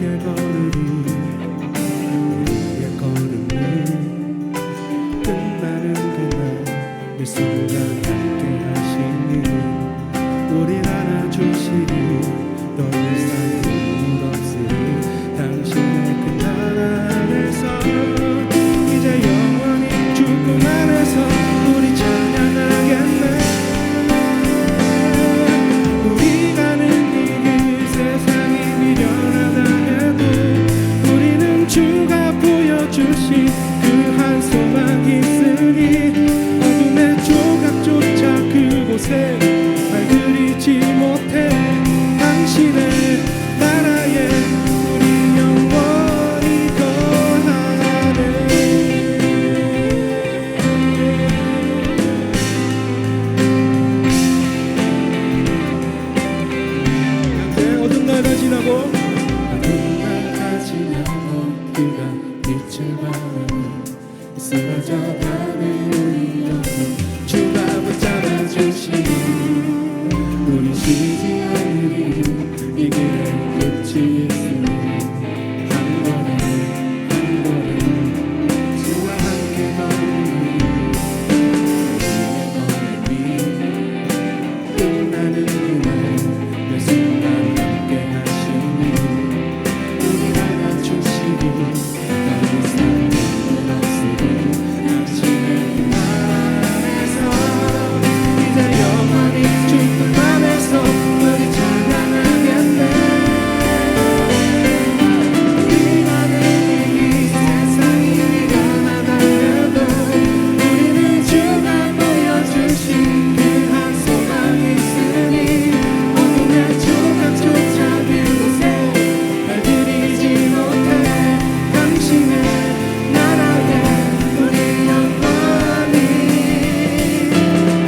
함께 걸으리. 우리의 걸음은 끝나는 그날 이 순간 함께 하시니 우리 알아주시리. 더 이상 눈물 없으리. 당신의 그 나라 안에서 이제 영원히 주님 안에서 우리 찬양하겠네. 우리 가는 이 길 세상이 미련하다 해도 우리는 주가 보여주신 그 한 소망이 있으니 어둠의 조각조차 그곳에 발들이지 못해. 당신의 나라에 우리 영원히 거하네. 내 어두운 날가 지나고 그가 빛을 발하니 쓰러져 가는 주가 붙잡아 주시니 우리 쉬지 않으리. 이 길의 끝이 있으니 한 걸음 한 걸음 주와 함께 걸으니 우리의 걸음이 끝나는 그날 내 순간 함께 하시니 우리 알아주시니 더 이상 눈물 없으리. 당신의 나라 안에서 이제 영원히 주님 안에서 우리 찬양하겠네. 우리 가는 이 세상이 미련하다 해도 우리는 주가 보여주신 그 한 소망이 있으니 어둠의 조각조차 그곳에 발들이지 못해. 당신의 나라에 우리 영원히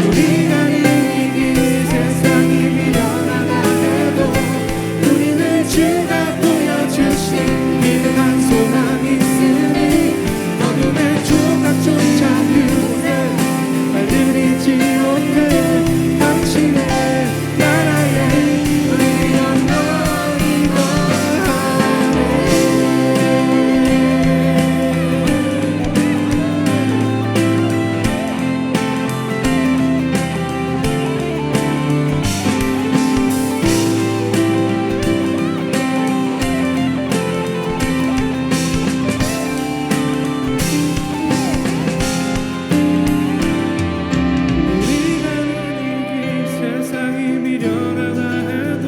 우리 가는 이 길 세상이 미련하다 해도 우리는 주가 보여주신 그 한 소망이 있으니 어둠의 조각조차 그곳에 발들이지 못해. 당신의 나라에 우리 영원히 거하네. 우리가 이 세상이 미련하다 해도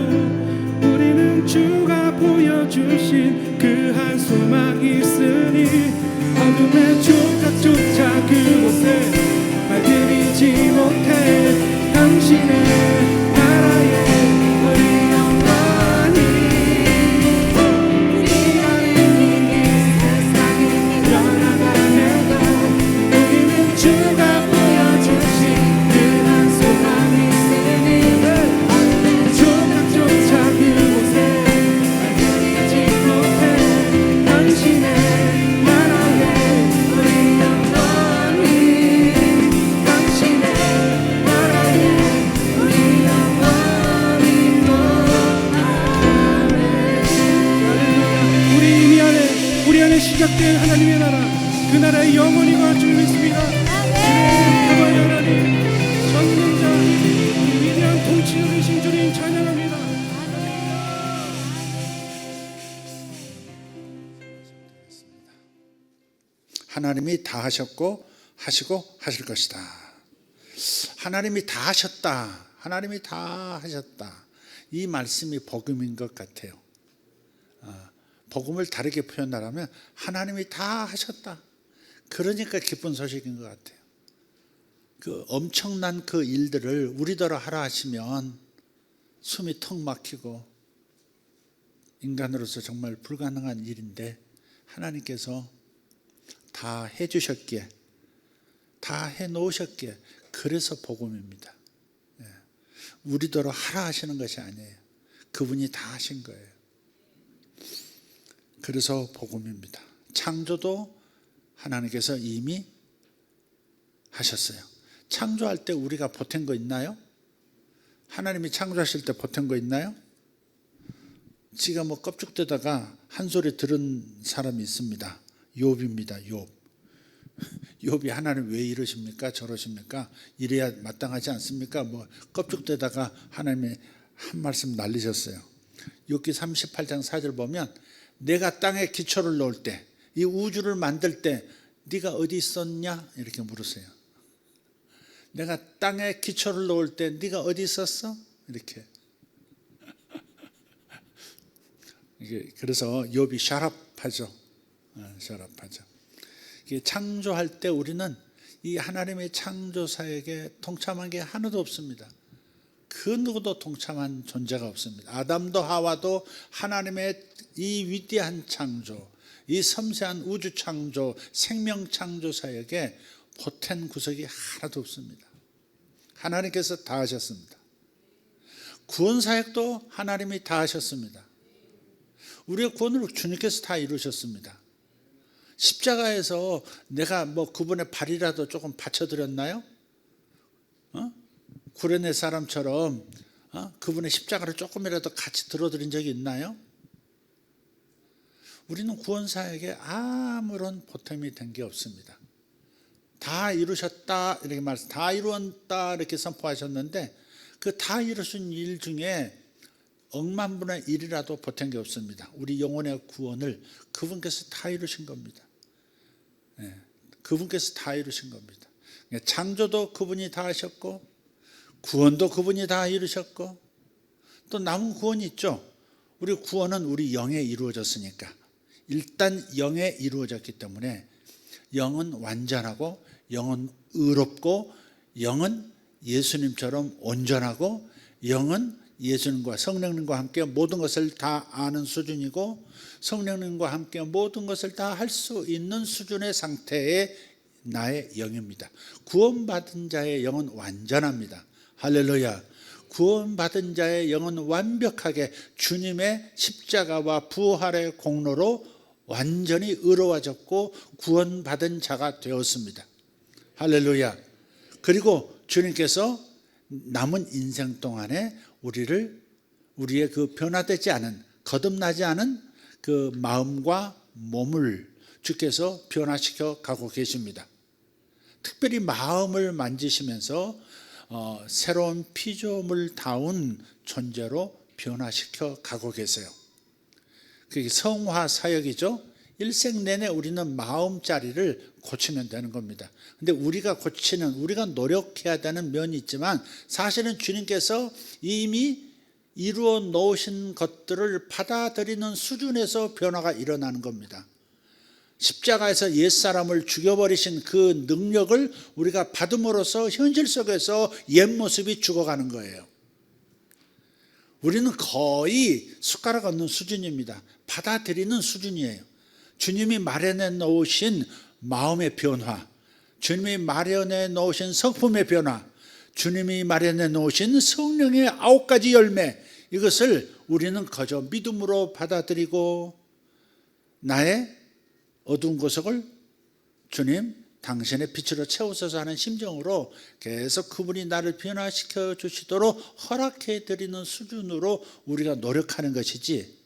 우리는 주가 보여주신 그 한 소망이 있으니 어둠의 조각조차 그곳에 발들이지 못해. 당신의 나라에 우리 영원히 우리가 이 세상이 미련하다 해도 우리는 주가 보여주신 그 한 소망이 있으니 어둠의 조각조차 그곳에 발들이지 못해. 당신의 나라에 우리 영원히 당신의 나라에 우리 영원히 거하네. 우리 이미 안에 우리 안에 시작된 하나님의 나라 그 나라의 영원히 거할 줄 믿습니다. 주의 하나님 전능자 위대한 통치자이신 주님 찬양합니다. 하나님이 다 하셨고 하시고 하실 것이다. 하나님이 다 하셨다. 하나님이 다 하셨다. 이 말씀이 복음인 것 같아요. 복음을 다르게 표현하라면 하나님이 다 하셨다. 그러니까 기쁜 소식인 것 같아요. 그 엄청난 그 일들을 우리더러 하라 하시면 숨이 턱 막히고 인간으로서 정말 불가능한 일인데 하나님께서 다 해주셨기에 다 해놓으셨기에 그래서 복음입니다. 우리더러 하라 하시는 것이 아니에요. 그분이 다 하신 거예요. 그래서 복음입니다. 창조도 하나님께서 이미 하셨어요. 창조할 때 우리가 보탠 거 있나요? 하나님이 창조하실 때 보탠 거 있나요? 지가 뭐 껍죽대다가 한 소리 들은 사람이 있습니다. 욥입니다. 욥. 욥이 하나님 왜 이러십니까? 저러십니까? 이래야 마땅하지 않습니까? 뭐 껍죽대다가 하나님의 한 말씀 날리셨어요. 욥기 38장 4절 보면 내가 땅에 기초를 놓을 때, 이 우주를 만들 때 네가 어디 있었냐? 이렇게 물으세요. 내가 땅에 기초를 놓을 때 네가 어디 있었어? 이렇게. 그래서 욥이 샤랍하죠. 샤랍하죠. 창조할 때 우리는 이 하나님의 창조사에게 동참한 게 하나도 없습니다. 그 누구도 동참한 존재가 없습니다. 아담도 하와도 하나님의 이 위대한 창조, 이 섬세한 우주 창조, 생명 창조사에게 보탠 구석이 하나도 없습니다. 하나님께서 다 하셨습니다. 구원 사역도 하나님이 다 하셨습니다. 우리의 구원을 주님께서 다 이루셨습니다. 십자가에서 내가 뭐 그분의 발이라도 조금 받쳐드렸나요? 구레네 사람처럼 그분의 십자가를 조금이라도 같이 들어드린 적이 있나요? 우리는 구원사에게 아무런 보탬이 된 게 없습니다. 다 이루셨다 이렇게 말씀, 다 이루었다 이렇게 선포하셨는데 그 다 이루신 일 중에 억만분의 1이라도 보탠 게 없습니다. 우리 영혼의 구원을 그분께서 다 이루신 겁니다. 그분께서 다 이루신 겁니다. 창조도 그분이 다 하셨고 구원도 그분이 다 이루셨고 또 남은 구원이 있죠. 우리 구원은 우리 영에 이루어졌으니까 일단 영에 이루어졌기 때문에 영은 완전하고 영은 의롭고 영은 예수님처럼 온전하고 영은 예수님과 성령님과 함께 모든 것을 다 아는 수준이고 성령님과 함께 모든 것을 다 할 수 있는 수준의 상태의 나의 영입니다. 구원받은 자의 영은 완전합니다. 할렐루야. 구원받은 자의 영은 완벽하게 주님의 십자가와 부활의 공로로 완전히 의로워졌고 구원받은 자가 되었습니다. 할렐루야. 그리고 주님께서 남은 인생 동안에 우리의 그 변화되지 않은, 거듭나지 않은 그 마음과 몸을 주께서 변화시켜 가고 계십니다. 특별히 마음을 만지시면서 새로운 피조물다운 존재로 변화시켜 가고 계세요. 그게 성화 사역이죠. 일생 내내 우리는 마음자리를 고치면 되는 겁니다. 근데 우리가 노력해야 되는 면이 있지만 사실은 주님께서 이미 이루어 놓으신 것들을 받아들이는 수준에서 변화가 일어나는 겁니다. 십자가에서 옛사람을 죽여버리신 그 능력을 우리가 받음으로써 현실 속에서 옛모습이 죽어가는 거예요. 우리는 거의 숟가락 얹는 수준입니다. 받아들이는 수준이에요. 주님이 마련해 놓으신 마음의 변화, 주님이 마련해 놓으신 성품의 변화, 주님이 마련해 놓으신 성령의 9가지 열매, 이것을 우리는 거저 믿음으로 받아들이고 나의 어두운 구석을 주님 당신의 빛으로 채우소서 하는 심정으로 계속 그분이 나를 변화시켜 주시도록 허락해 드리는 수준으로 우리가 노력하는 것이지,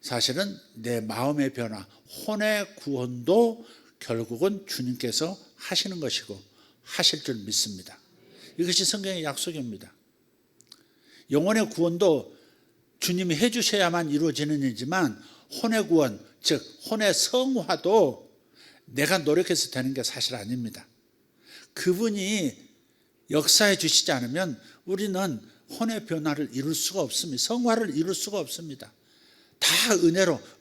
사실은 내 마음의 변화, 혼의 구원도 결국은 주님께서 하시는 것이고 하실 줄 믿습니다. 이것이 성경의 약속입니다. 영혼의 구원도 주님이 해주셔야만 이루어지는 일이지만 혼의 구원, 즉 혼의 성화도 내가 노력해서 되는 게 사실 아닙니다. 그분이 역사해 주시지 않으면 우리는 혼의 변화를 이룰 수가 없습니다. 성화를 이룰 수가 없습니다. 다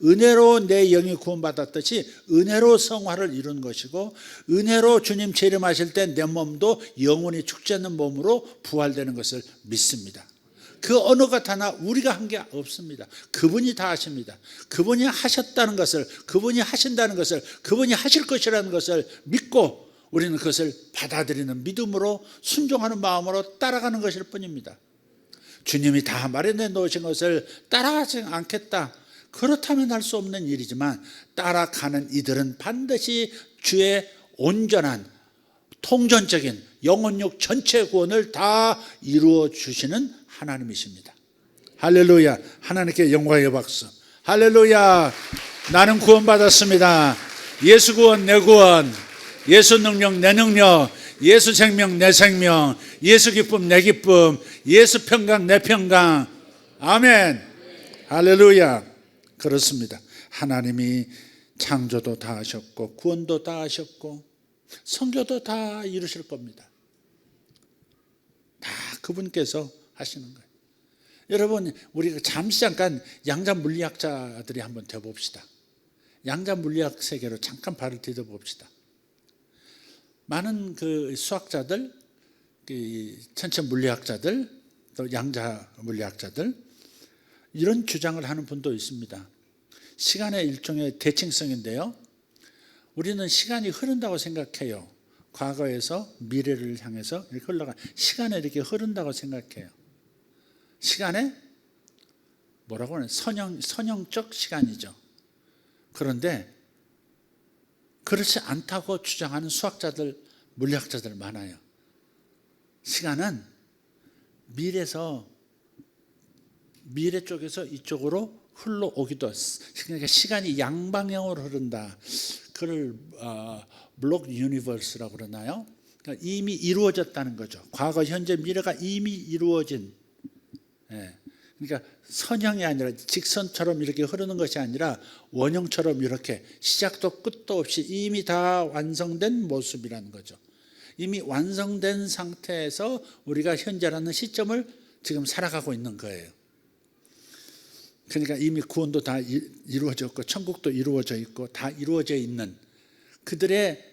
은혜로 내 영이 구원받았듯이 은혜로 성화를 이룬 것이고, 은혜로 주님 재림하실 때 내 몸도 영원히 죽지 않는 몸으로 부활되는 것을 믿습니다. 그 어느 것 하나 우리가 한 게 없습니다. 그분이 다 하십니다. 그분이 하셨다는 것을, 그분이 하신다는 것을, 그분이 하실 것이라는 것을 믿고 우리는 그것을 받아들이는 믿음으로 순종하는 마음으로 따라가는 것일 뿐입니다. 주님이 다 마련해 놓으신 것을 따라가지 않겠다, 그렇다면 할 수 없는 일이지만 따라가는 이들은 반드시 주의 온전한 통전적인 영혼육 전체 구원을 다 이루어 주시는 하나님이십니다. 할렐루야. 하나님께 영광의 박수. 할렐루야. 나는 구원받았습니다. 예수 구원 내 구원, 예수 능력 내 능력, 예수 생명 내 생명, 예수 기쁨 내 기쁨, 예수 평강 내 평강. 아멘. 할렐루야. 그렇습니다. 하나님이 창조도 다 하셨고 구원도 다 하셨고 선교도 다 이루실 겁니다. 다 그분께서 하시는 거예요. 여러분, 우리가 잠깐 양자 물리학자들이 한번 되어봅시다. 양자 물리학 세계로 잠깐 발을 디뎌 봅시다. 많은 그 수학자들, 천체 물리학자들, 또 양자 물리학자들 이런 주장을 하는 분도 있습니다. 시간의 일종의 대칭성인데요. 우리는 시간이 흐른다고 생각해요. 과거에서 미래를 향해서 이렇게 흘러가 시간이 이렇게 흐른다고 생각해요. 시간에 뭐라고 하는 선형적 시간이죠. 그런데 그렇지 않다고 주장하는 수학자들, 물리학자들 많아요. 시간은 미래 쪽에서 이쪽으로 흘러오기도, 그러니까 시간이 양방향으로 흐른다. 그걸 블록 유니버스라고 그러나요? 그러니까 이미 이루어졌다는 거죠. 과거, 현재, 미래가 이미 이루어진. 그러니까 선형이 아니라 직선처럼 이렇게 흐르는 것이 아니라 원형처럼 이렇게 시작도 끝도 없이 이미 다 완성된 모습이라는 거죠. 이미 완성된 상태에서 우리가 현재라는 시점을 지금 살아가고 있는 거예요. 그러니까 이미 구원도 다 이루어졌고 천국도 이루어져 있고 다 이루어져 있는 그들의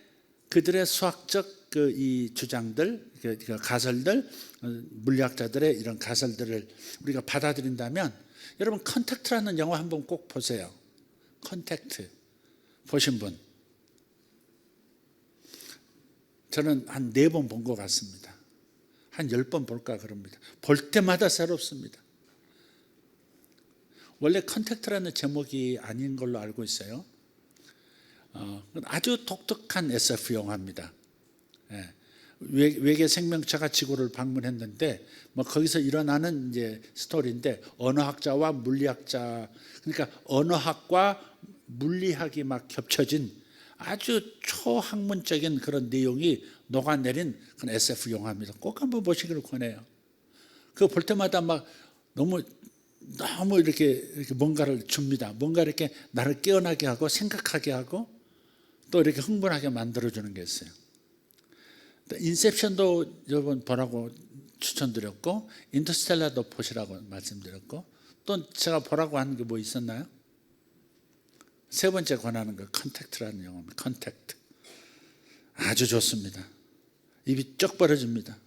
수학적 이 주장들, 가설들, 물리학자들의 이런 가설들을 우리가 받아들인다면, 여러분 컨택트라는 영화 한번 꼭 보세요. 컨택트 보신 분? 저는 한 4번 본 것 같습니다. 한 10번 볼까 그럽니다. 볼 때마다 새롭습니다. 원래 컨택트라는 제목이 아닌 걸로 알고 있어요. 아주 독특한 SF 영화입니다. 외계 생명체가 지구를 방문했는데 거기서 일어나는 이제 스토리인데, 언어학자와 물리학자, 그러니까 언어학과 물리학이 막 겹쳐진 아주 초학문적인 그런 내용이 녹아내린 그런 SF 영화입니다. 꼭 한번 보시기를 권해요. 그거 볼 때마다 막 너무 이렇게 뭔가를 줍니다. 뭔가 이렇게 나를 깨어나게 하고 생각하게 하고 또 이렇게 흥분하게 만들어주는 게 있어요. 인셉션도 여러분 보라고 추천드렸고, 인터스텔라도 보시라고 말씀드렸고, 또 제가 보라고 하는 게 뭐 있었나요? 3번째 권하는 거 컨택트라는 영화입니다. 컨택트 아주 좋습니다. 입이 쩍 벌어집니다.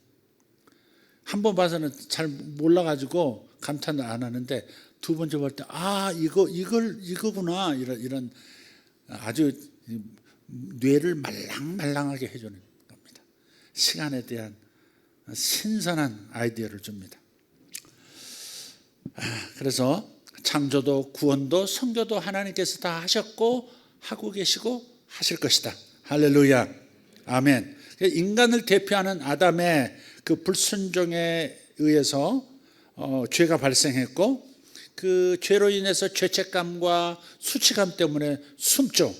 한 번 봐서는 잘 몰라가지고 감탄을 안 하는데, 2번째 볼 때 이거구나 이런 아주 뇌를 말랑말랑하게 해주는 겁니다. 시간에 대한 신선한 아이디어를 줍니다. 그래서 창조도 구원도 선교도 하나님께서 다 하셨고 하고 계시고 하실 것이다. 할렐루야. 아멘. 인간을 대표하는 아담의 그 불순종에 의해서 죄가 발생했고, 그 죄로 인해서 죄책감과 수치감 때문에 숨죠.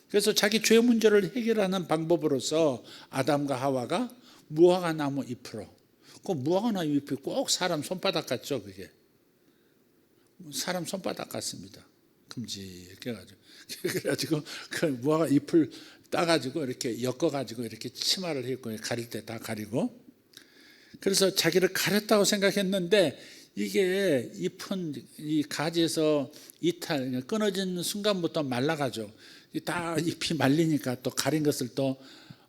그래서 자기 죄 문제를 해결하는 방법으로서 아담과 하와가 무화과 나무 잎으로, 그 무화과 나무 잎이 꼭 사람 손바닥 같죠. 그게 사람 손바닥 같습니다. 큼직해 가지고 그래가지고 그 무화과 잎을 따가지고 이렇게 엮어가지고 이렇게 치마를 입고 가릴 때 다 가리고, 그래서 자기를 가렸다고 생각했는데, 이게 잎은 이 가지에서 이탈 끊어진 순간부터 말라가죠. 다 잎이 말리니까 또 가린 것을 또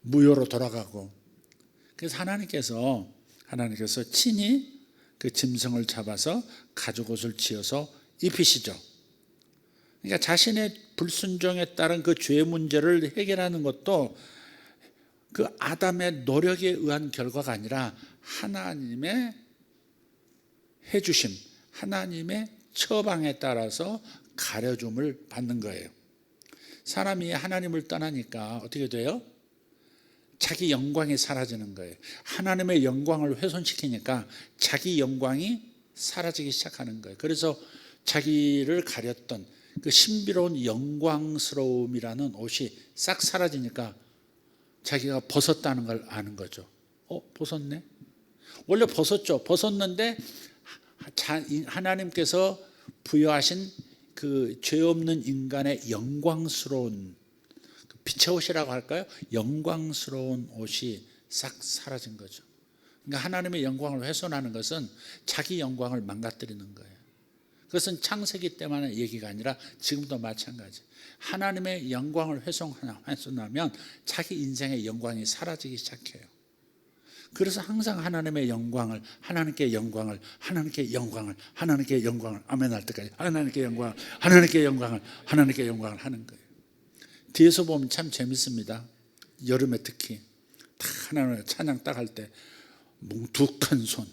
무효로 돌아가고, 그래서 하나님께서 친히 그 짐승을 잡아서 가죽옷을 지어서 입히시죠. 그러니까 자신의 불순종에 따른 그 죄 문제를 해결하는 것도 그 아담의 노력에 의한 결과가 아니라 하나님의 해주심, 하나님의 처방에 따라서 가려줌을 받는 거예요. 사람이 하나님을 떠나니까 어떻게 돼요? 자기 영광이 사라지는 거예요. 하나님의 영광을 훼손시키니까 자기 영광이 사라지기 시작하는 거예요. 그래서 자기를 가렸던 그 신비로운 영광스러움이라는 옷이 싹 사라지니까 자기가 벗었다는 걸 아는 거죠. 벗었네? 원래 벗었죠. 벗었는데 하나님께서 부여하신 그 죄 없는 인간의 영광스러운 빛의 옷이라고 할까요? 영광스러운 옷이 싹 사라진 거죠. 그러니까 하나님의 영광을 훼손하는 것은 자기 영광을 망가뜨리는 거예요. 그것은 창세기 때만의 얘기가 아니라 지금도 마찬가지. 하나님의 영광을 훼손하면 자기 인생의 영광이 사라지기 시작해요. 그래서 항상 하나님의 영광을, 하나님께 영광을, 하나님께 영광을, 하나님께 영광을, 아멘 할 때까지 하나님께 영광을, 하나님께 영광을, 하나님께 영광을 하는 거예요. 뒤에서 보면 참 재밌습니다. 여름에 특히 딱 하나님의 찬양 딱 할 때 뭉툭한 손,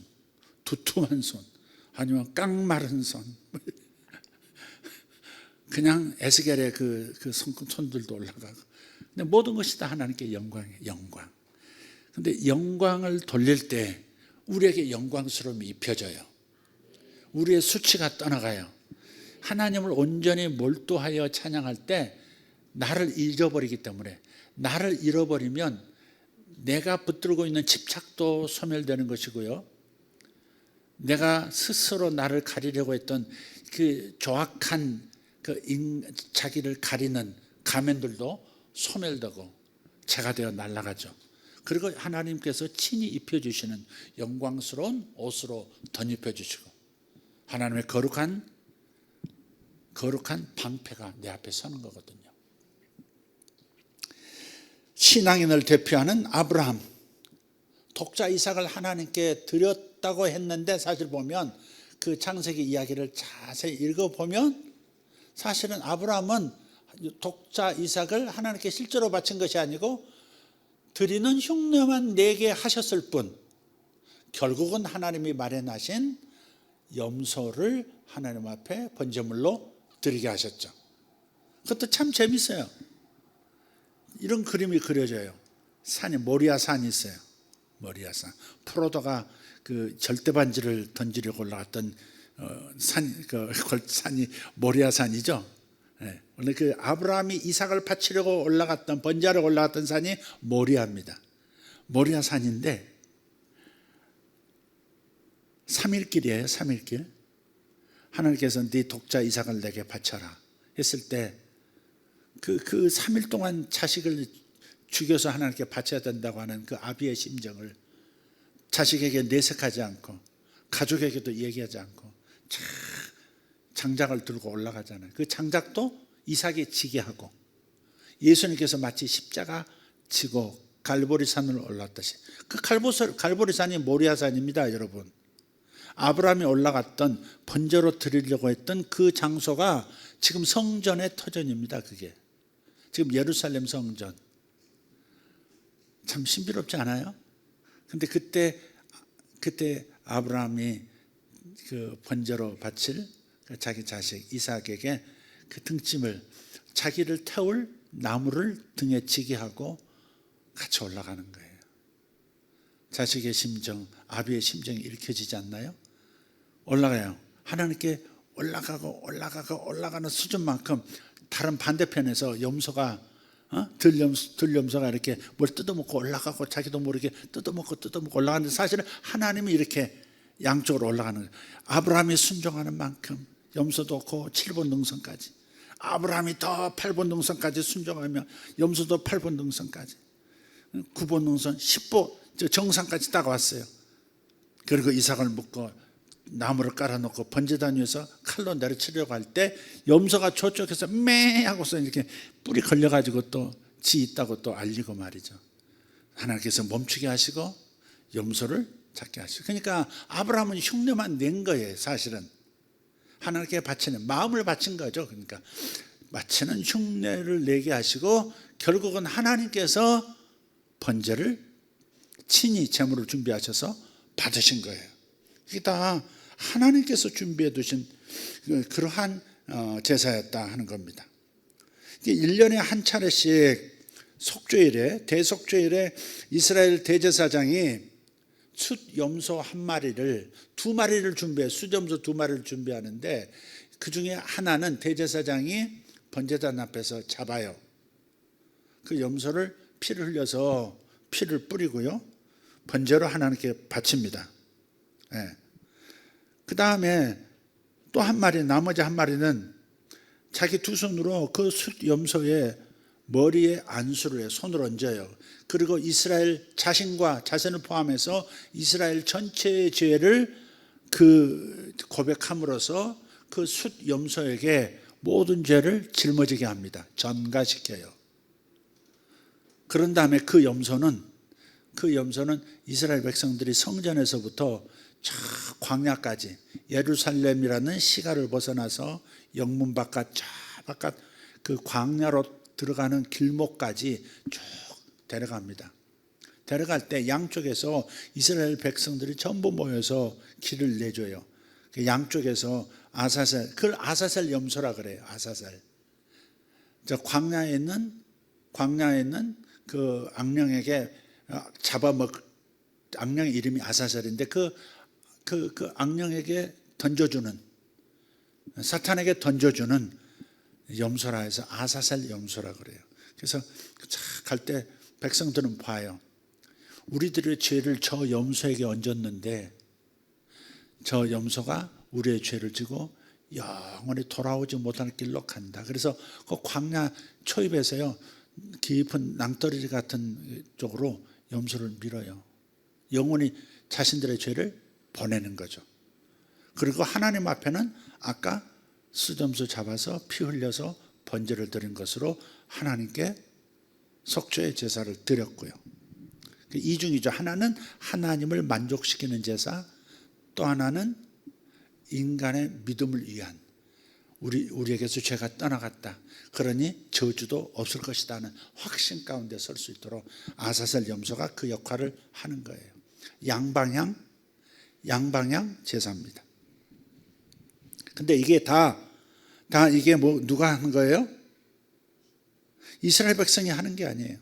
두툼한 손, 아니면 깡마른 손, 그냥 에스겔의 그 손들도 올라가고, 근데 모든 것이 다 하나님께 영광이에요. 영광. 근데 영광을 돌릴 때 우리에게 영광스러움이 입혀져요. 우리의 수치가 떠나가요. 하나님을 온전히 몰두하여 찬양할 때 나를 잃어버리기 때문에, 나를 잃어버리면 내가 붙들고 있는 집착도 소멸되는 것이고요, 내가 스스로 나를 가리려고 했던 그 조악한 자기를 가리는 가면들도 소멸되고 죄가 되어 날아가죠. 그리고 하나님께서 친히 입혀주시는 영광스러운 옷으로 덧입혀 주시고 하나님의 거룩한 방패가 내 앞에 서는 거거든요. 신앙인을 대표하는 아브라함, 독자 이삭을 하나님께 드렸다고 했는데, 사실 보면 그 창세기 이야기를 자세히 읽어보면 사실은 아브라함은 독자 이삭을 하나님께 실제로 바친 것이 아니고 드리는 흉내만 내게 하셨을 뿐, 결국은 하나님이 마련하신 염소를 하나님 앞에 번제물로 드리게 하셨죠. 그것도 참 재밌어요. 이런 그림이 그려져요. 산이, 모리아 산이 있어요. 모리아 산. 프로도가 그 절대반지를 던지려고 올라갔던 산이 모리아 산이죠. 네. 원래 그 아브라함이 이삭을 바치려고 올라갔던, 번제하러 올라갔던 산이 모리아입니다. 모리아 산인데 3일길이에요. 3일길. 하나님께서 네 독자 이삭을 내게 바쳐라 했을 때 그 3일 동안 자식을 죽여서 하나님께 바쳐야 된다고 하는 그 아비의 심정을 자식에게 내색하지 않고, 가족에게도 얘기하지 않고 장작을 들고 올라가잖아요. 그 장작도 이삭이 지게 하고, 예수님께서 마치 십자가 지고 갈보리산으로 올랐듯이, 그 갈보리산이 모리아산입니다, 여러분. 아브라함이 올라갔던, 번제로 드리려고 했던 그 장소가 지금 성전의 터전입니다. 그게 지금 예루살렘 성전. 참 신비롭지 않아요? 근데 그때 아브라함이 그 번제로 바칠 자기 자식 이삭에게 그 등짐을, 자기를 태울 나무를 등에 지게 하고 같이 올라가는 거예요. 자식의 심정, 아비의 심정이 읽혀지지 않나요? 올라가요. 하나님께 올라가는 수준만큼 다른 반대편에서 염소가, 들염소가 이렇게 뭘 뜯어먹고 올라가고, 자기도 모르게 뜯어먹고 올라가는데, 사실은 하나님이 이렇게 양쪽으로 올라가는 거예요. 아브라함이 순종하는 만큼 염소도 그 7번 능선까지, 아브라함이 더 8번 능선까지 순종하며 염소도 8번 능선까지, 9번 능선, 10번 정상까지 딱 왔어요. 그리고 이삭을 묶고 나무를 깔아놓고 번제단 위에서 칼로 내려치려고 할 때 염소가 저쪽에서 매 하고서 이렇게 뿔이 걸려가지고 또 지 있다고 또 알리고 말이죠. 하나님께서 멈추게 하시고 염소를 잡게 하시고, 그러니까 아브라함은 흉내만 낸 거예요. 사실은 하나님께 바치는 마음을 바친 거죠. 그러니까 바치는 흉내를 내게 하시고 결국은 하나님께서 번제를 친히 제물을 준비하셔서 받으신 거예요. 이게 다 하나님께서 준비해 두신 그러한 제사였다 하는 겁니다. 1년에 한 차례씩 속죄일에, 대속죄일에 이스라엘 대제사장이 숫염소 한 마리를, 두 마리를 준비해, 숫염소 두 마리를 준비하는데 그 중에 하나는 대제사장이 번제단 앞에서 잡아요. 그 염소를 피를 흘려서 피를 뿌리고요, 번제로 하나님께 바칩니다. 예. 그 다음에 또 한 마리, 나머지 한 마리는 자기 두 손으로 그 숫염소의 머리에 안수를 해요. 손을 얹어요. 그리고 이스라엘 자신을 포함해서 이스라엘 전체의 죄를 그 고백함으로써 그 숫염소에게 모든 죄를 짊어지게 합니다. 전가시켜요. 그런 다음에 그 염소는 이스라엘 백성들이 성전에서부터 저 광야까지, 예루살렘이라는 시가를 벗어나서 영문 바깥, 저 바깥 그 광야로 들어가는 길목까지 쭉 데려갑니다. 데려갈 때 양쪽에서 이스라엘 백성들이 전부 모여서 길을 내줘요. 그 양쪽에서 아사셀, 그걸 아사셀 염소라 그래요. 아사셀. 저 광야에 있는 그 악령에게 악령의 이름이 아사셀인데 그 악령에게 던져주는, 사탄에게 던져주는 염소라 해서 아사셀 염소라 그래요. 그래서 갈 때 백성들은 봐요. 우리들의 죄를 저 염소에게 얹었는데 저 염소가 우리의 죄를 지고 영원히 돌아오지 못할 길로 간다. 그래서 그 광야 초입에서요, 깊은 낭떠러지 같은 쪽으로 염소를 밀어요. 영원히 자신들의 죄를 보내는 거죠. 그리고 하나님 앞에는 아까 숫염소 잡아서 피 흘려서 번제를 드린 것으로 하나님께 속죄의 제사를 드렸고요. 이중이죠. 하나는 하나님을 만족시키는 제사, 또 하나는 인간의 믿음을 위한, 우리에게서 죄가 떠나갔다, 그러니 저주도 없을 것이다 하는 확신 가운데 설 수 있도록 아사셀 염소가 그 역할을 하는 거예요. 양방향 제사입니다. 근데 이게 다 이게 누가 하는 거예요? 이스라엘 백성이 하는 게 아니에요.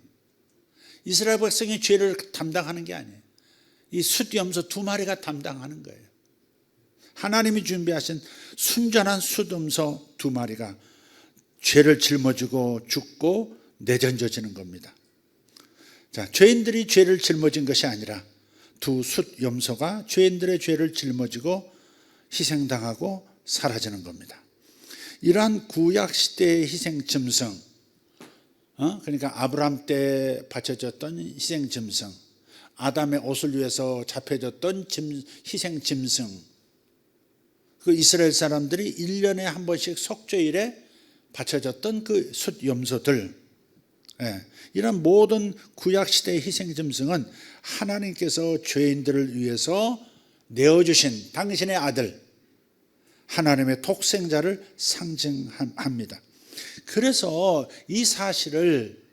이스라엘 백성이 죄를 담당하는 게 아니에요. 이 숫염소 두 마리가 담당하는 거예요. 하나님이 준비하신 순전한 숫염소 두 마리가 죄를 짊어지고 죽고 내던져지는 겁니다. 자, 죄인들이 죄를 짊어진 것이 아니라 두 숫염소가 죄인들의 죄를 짊어지고 희생당하고 사라지는 겁니다. 이러한 구약 시대의 희생 짐승, 그러니까 아브라함 때 바쳐졌던 희생 짐승, 아담의 옷을 위해서 잡혀졌던 희생 짐승, 그 이스라엘 사람들이 1년에 한 번씩 속죄일에 바쳐졌던 그 숫염소들, 이런 모든 구약시대의 희생짐승은 하나님께서 죄인들을 위해서 내어주신 당신의 아들, 하나님의 독생자를 상징합니다. 그래서 이 사실을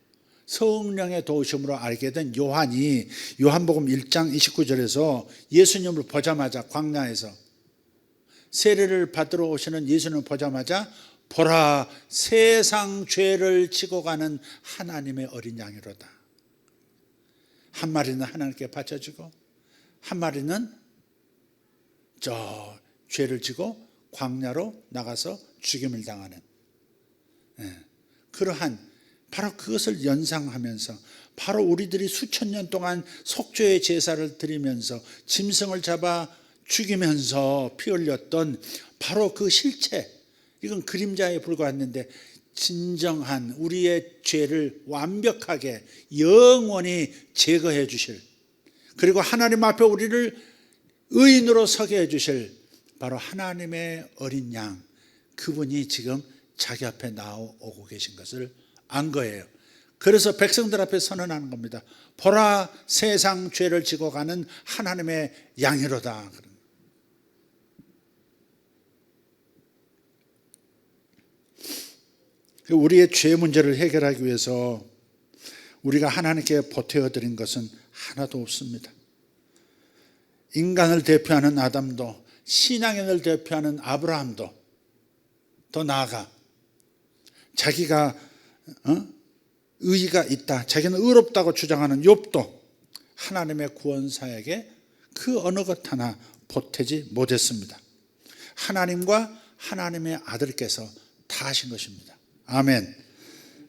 성령의 도우심으로 알게 된 요한이 요한복음 1장 29절에서 예수님을 보자마자 광야에서 세례를 받으러 오시는 예수님을 보자마자 보라, 세상 죄를 지고 가는 하나님의 어린 양이로다. 한 마리는 하나님께 바쳐지고 한 마리는 저 죄를 지고 광야로 나가서 죽임을 당하는, 그러한 바로 그것을 연상하면서 바로 우리들이 수천 년 동안 속죄의 제사를 드리면서 짐승을 잡아 죽이면서 피 흘렸던 바로 그 실체, 이건 그림자에 불과했는데 진정한 우리의 죄를 완벽하게 영원히 제거해 주실, 그리고 하나님 앞에 우리를 의인으로 서게 해 주실 바로 하나님의 어린 양, 그분이 지금 자기 앞에 나오고 계신 것을 안 거예요. 그래서 백성들 앞에 선언하는 겁니다. 보라, 세상 죄를 지고 가는 하나님의 양이로다. 우리의 죄 문제를 해결하기 위해서 우리가 하나님께 보태어드린 것은 하나도 없습니다. 인간을 대표하는 아담도, 신앙인을 대표하는 아브라함도, 더 나아가 자기가 의의가 있다, 자기는 의롭다고 주장하는 욥도 하나님의 구원 사역에 그 어느 것 하나 보태지 못했습니다. 하나님과 하나님의 아들께서 다 하신 것입니다. 아멘.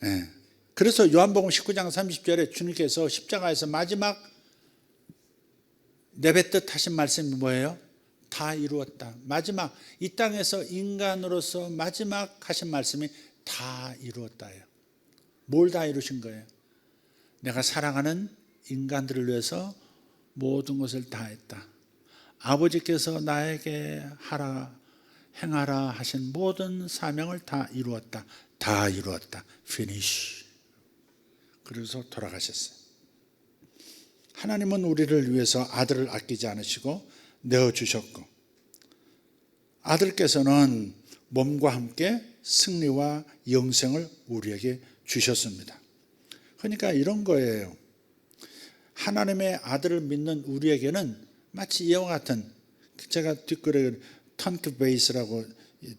예. 그래서 요한복음 19장 30절에 주님께서 십자가에서 마지막 내뱉듯 하신 말씀이 뭐예요? 다 이루었다. 마지막 이 땅에서 인간으로서 마지막 하신 말씀이 다 이루었다예요. 뭘 다 이루신 거예요? 내가 사랑하는 인간들을 위해서 모든 것을 다 했다. 아버지께서 나에게 행하라 하신 모든 사명을 다 이루었다. 다 이루었다. Finish. 그래서 돌아가셨어요. 하나님은 우리를 위해서 아들을 아끼지 않으시고 내어주셨고, 아들께서는 몸과 함께 승리와 영생을 우리에게 주셨습니다. 그러니까 이런 거예요. 하나님의 아들을 믿는 우리에게는 마치 이와 같은, 제가 뒷글에 턴크 베이스라고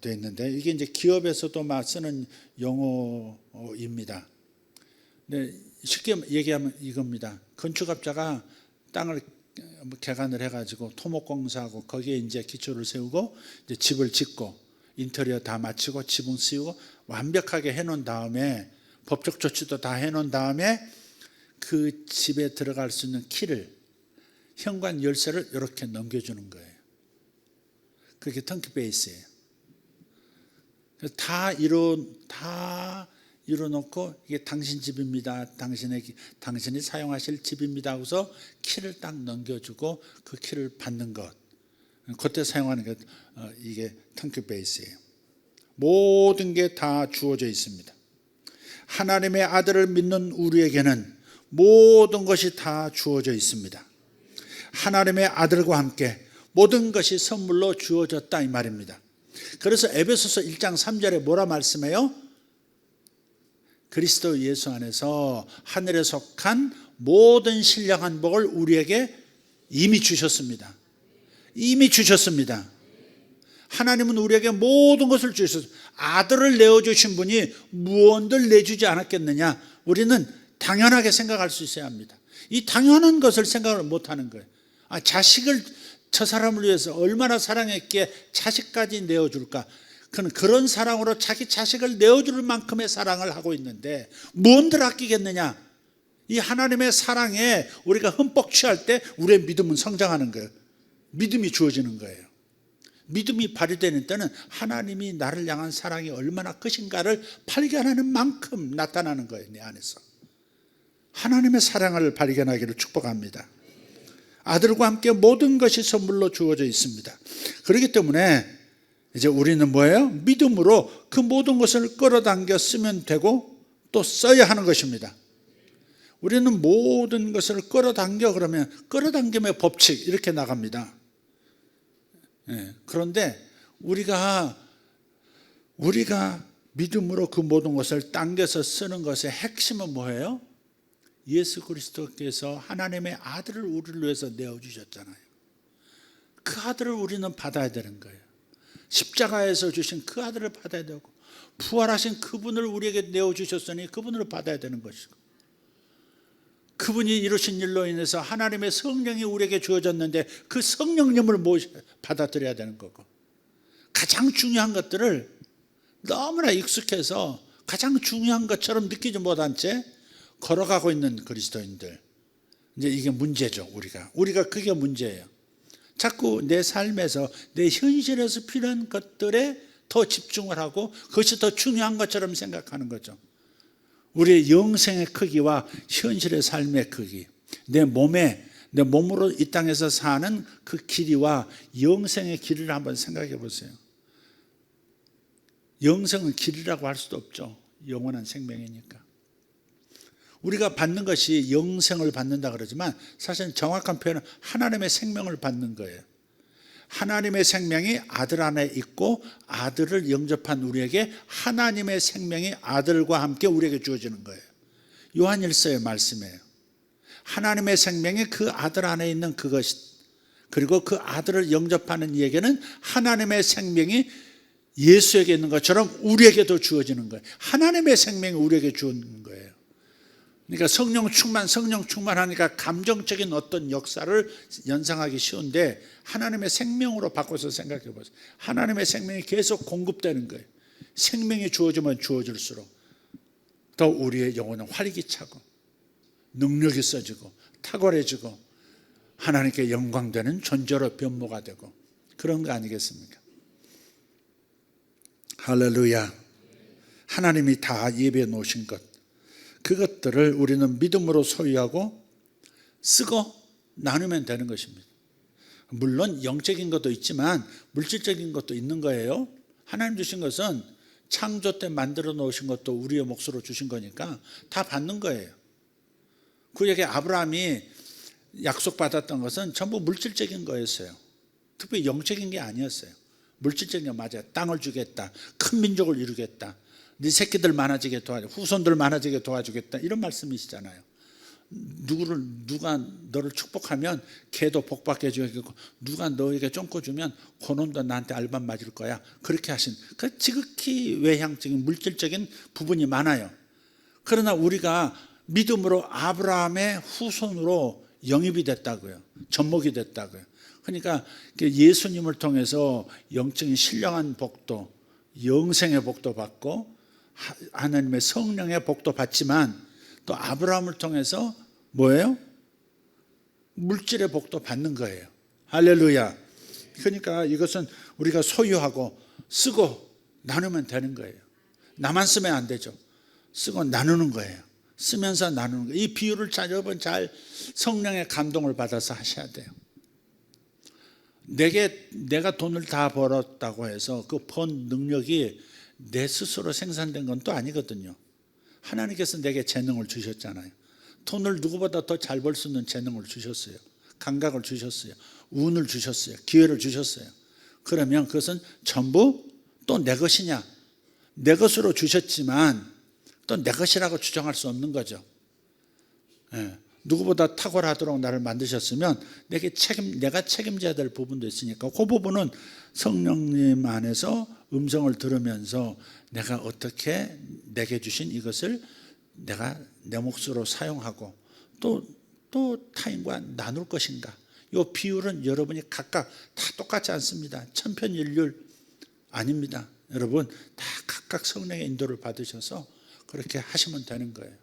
되어 있는데 이게 이제 기업에서도 막 쓰는 용어입니다. 네, 쉽게 얘기하면 이겁니다. 건축업자가 땅을 개간을 해가지고 토목공사하고 거기에 이제 기초를 세우고 이제 집을 짓고 인테리어 다 마치고 지붕 씌우고 완벽하게 해놓은 다음에 법적 조치도 다 해놓은 다음에 그 집에 들어갈 수 있는 키를, 현관 열쇠를 이렇게 넘겨주는 거예요. 그게 턴키 베이스예요. 다 이뤄놓고 이게 당신 집입니다. 당신이 사용하실 집입니다 하고서 키를 딱 넘겨주고 그 키를 받는 것. 그때 사용하는 게 이게 턴키 베이스예요. 모든 게 다 주어져 있습니다. 하나님의 아들을 믿는 우리에게는 모든 것이 다 주어져 있습니다. 하나님의 아들과 함께 모든 것이 선물로 주어졌다 이 말입니다. 그래서 에베소서 1장 3절에 뭐라 말씀해요? 그리스도 예수 안에서 하늘에 속한 모든 신령한 복을 우리에게 이미 주셨습니다. 이미 주셨습니다. 하나님은 우리에게 모든 것을 주셨어요. 아들을 내어주신 분이 무언들 내주지 않았겠느냐? 우리는 당연하게 생각할 수 있어야 합니다. 이 당연한 것을 생각을 못하는 거예요. 자식을 저 사람을 위해서 얼마나 사랑했기에 자식까지 내어줄까? 그런 사랑으로 자기 자식을 내어줄 만큼의 사랑을 하고 있는데 무언들 아끼겠느냐? 이 하나님의 사랑에 우리가 흠뻑 취할 때 우리의 믿음은 성장하는 거예요. 믿음이 주어지는 거예요. 믿음이 발휘되는 때는 하나님이 나를 향한 사랑이 얼마나 크신가를 발견하는 만큼 나타나는 거예요. 내 안에서 하나님의 사랑을 발견하기를 축복합니다. 아들과 함께 모든 것이 선물로 주어져 있습니다. 그렇기 때문에 이제 우리는 뭐예요? 믿음으로 그 모든 것을 끌어당겨 쓰면 되고 또 써야 하는 것입니다. 우리는 모든 것을 끌어당겨 그러면 끌어당김의 법칙 이렇게 나갑니다. 그런데 우리가 믿음으로 그 모든 것을 당겨서 쓰는 것의 핵심은 뭐예요? 예수 그리스도께서 하나님의 아들을 우리를 위해서 내어주셨잖아요. 그 아들을 우리는 받아야 되는 거예요. 십자가에서 주신 그 아들을 받아야 되고 부활하신 그분을 우리에게 내어주셨으니 그분을 받아야 되는 것이고, 그분이 이루신 일로 인해서 하나님의 성령이 우리에게 주어졌는데 그 성령님을 받아들여야 되는 거고, 가장 중요한 것들을 너무나 익숙해서 가장 중요한 것처럼 느끼지 못한 채 걸어가고 있는 그리스도인들, 이제 이게 문제죠. 우리가 그게 문제예요. 자꾸 내 삶에서 내 현실에서 필요한 것들에 더 집중을 하고 그것이 더 중요한 것처럼 생각하는 거죠. 우리의 영생의 크기와 현실의 삶의 크기, 내 몸으로 이 땅에서 사는 그 길이와 영생의 길이를 한번 생각해 보세요. 영생은 길이라고 할 수도 없죠. 영원한 생명이니까. 우리가 받는 것이 영생을 받는다 그러지만 사실 정확한 표현은 하나님의 생명을 받는 거예요. 하나님의 생명이 아들 안에 있고 아들을 영접한 우리에게 하나님의 생명이 아들과 함께 우리에게 주어지는 거예요. 요한일서의 말씀이에요. 하나님의 생명이 그 아들 안에 있는 그것, 그리고 그 아들을 영접하는 이에게는 하나님의 생명이 예수에게 있는 것처럼 우리에게도 주어지는 거예요. 하나님의 생명이 우리에게 주어지는 거예요. 그러니까 성령 충만하니까 감정적인 어떤 역사를 연상하기 쉬운데 하나님의 생명으로 바꿔서 생각해 보세요. 하나님의 생명이 계속 공급되는 거예요. 생명이 주어지면 주어질수록 더 우리의 영혼은 활기차고 능력이 써지고 탁월해지고 하나님께 영광되는 존재로 변모가 되고 그런 거 아니겠습니까? 할렐루야. 하나님이 다 예배해 놓으신 것, 그것들을 우리는 믿음으로 소유하고 쓰고 나누면 되는 것입니다. 물론 영적인 것도 있지만 물질적인 것도 있는 거예요. 하나님 주신 것은 창조 때 만들어 놓으신 것도 우리의 몫으로 주신 거니까 다 받는 거예요. 구약의 아브라함이 약속받았던 것은 전부 물질적인 거였어요. 특별히 영적인 게 아니었어요. 물질적인 게 맞아요. 땅을 주겠다, 큰 민족을 이루겠다, 네 새끼들 많아지게 도와주겠다, 후손들 많아지게 도와주겠다, 이런 말씀이시잖아요. 누가 너를 축복하면 걔도 복받게 해주겠고, 누가 너에게 쫑꼬주면 그놈도 나한테 알밤 맞을 거야, 그렇게 하신, 그 지극히 외향적인 물질적인 부분이 많아요. 그러나 우리가 믿음으로 아브라함의 후손으로 영입이 됐다고요. 접목이 됐다고요. 그러니까 예수님을 통해서 영적인 신령한 복도, 영생의 복도 받고 하나님의 성령의 복도 받지만 또 아브라함을 통해서 뭐예요? 물질의 복도 받는 거예요. 할렐루야. 그러니까 이것은 우리가 소유하고 쓰고 나누면 되는 거예요. 나만 쓰면 안 되죠. 쓰고 나누는 거예요. 쓰면서 나누는 거예요. 이 비유를 여러분 잘 성령의 감동을 받아서 하셔야 돼요. 내가 돈을 다 벌었다고 해서 그 번 능력이 내 스스로 생산된 건 또 아니거든요. 하나님께서 내게 재능을 주셨잖아요. 돈을 누구보다 더 잘 벌 수 있는 재능을 주셨어요. 감각을 주셨어요. 운을 주셨어요. 기회를 주셨어요. 그러면 그것은 전부 또 내 것이냐? 내 것으로 주셨지만 또 내 것이라고 주장할 수 없는 거죠. 누구보다 탁월하도록 나를 만드셨으면 내가 책임져야 될 부분도 있으니까 그 부분은 성령님 안에서 음성을 들으면서 내가 어떻게 내게 주신 이것을 내가 내 몫으로 사용하고 또 타인과 나눌 것인가. 이 비율은 여러분이 각각 다 똑같지 않습니다. 천편일률 아닙니다. 여러분 다 각각 성령의 인도를 받으셔서 그렇게 하시면 되는 거예요.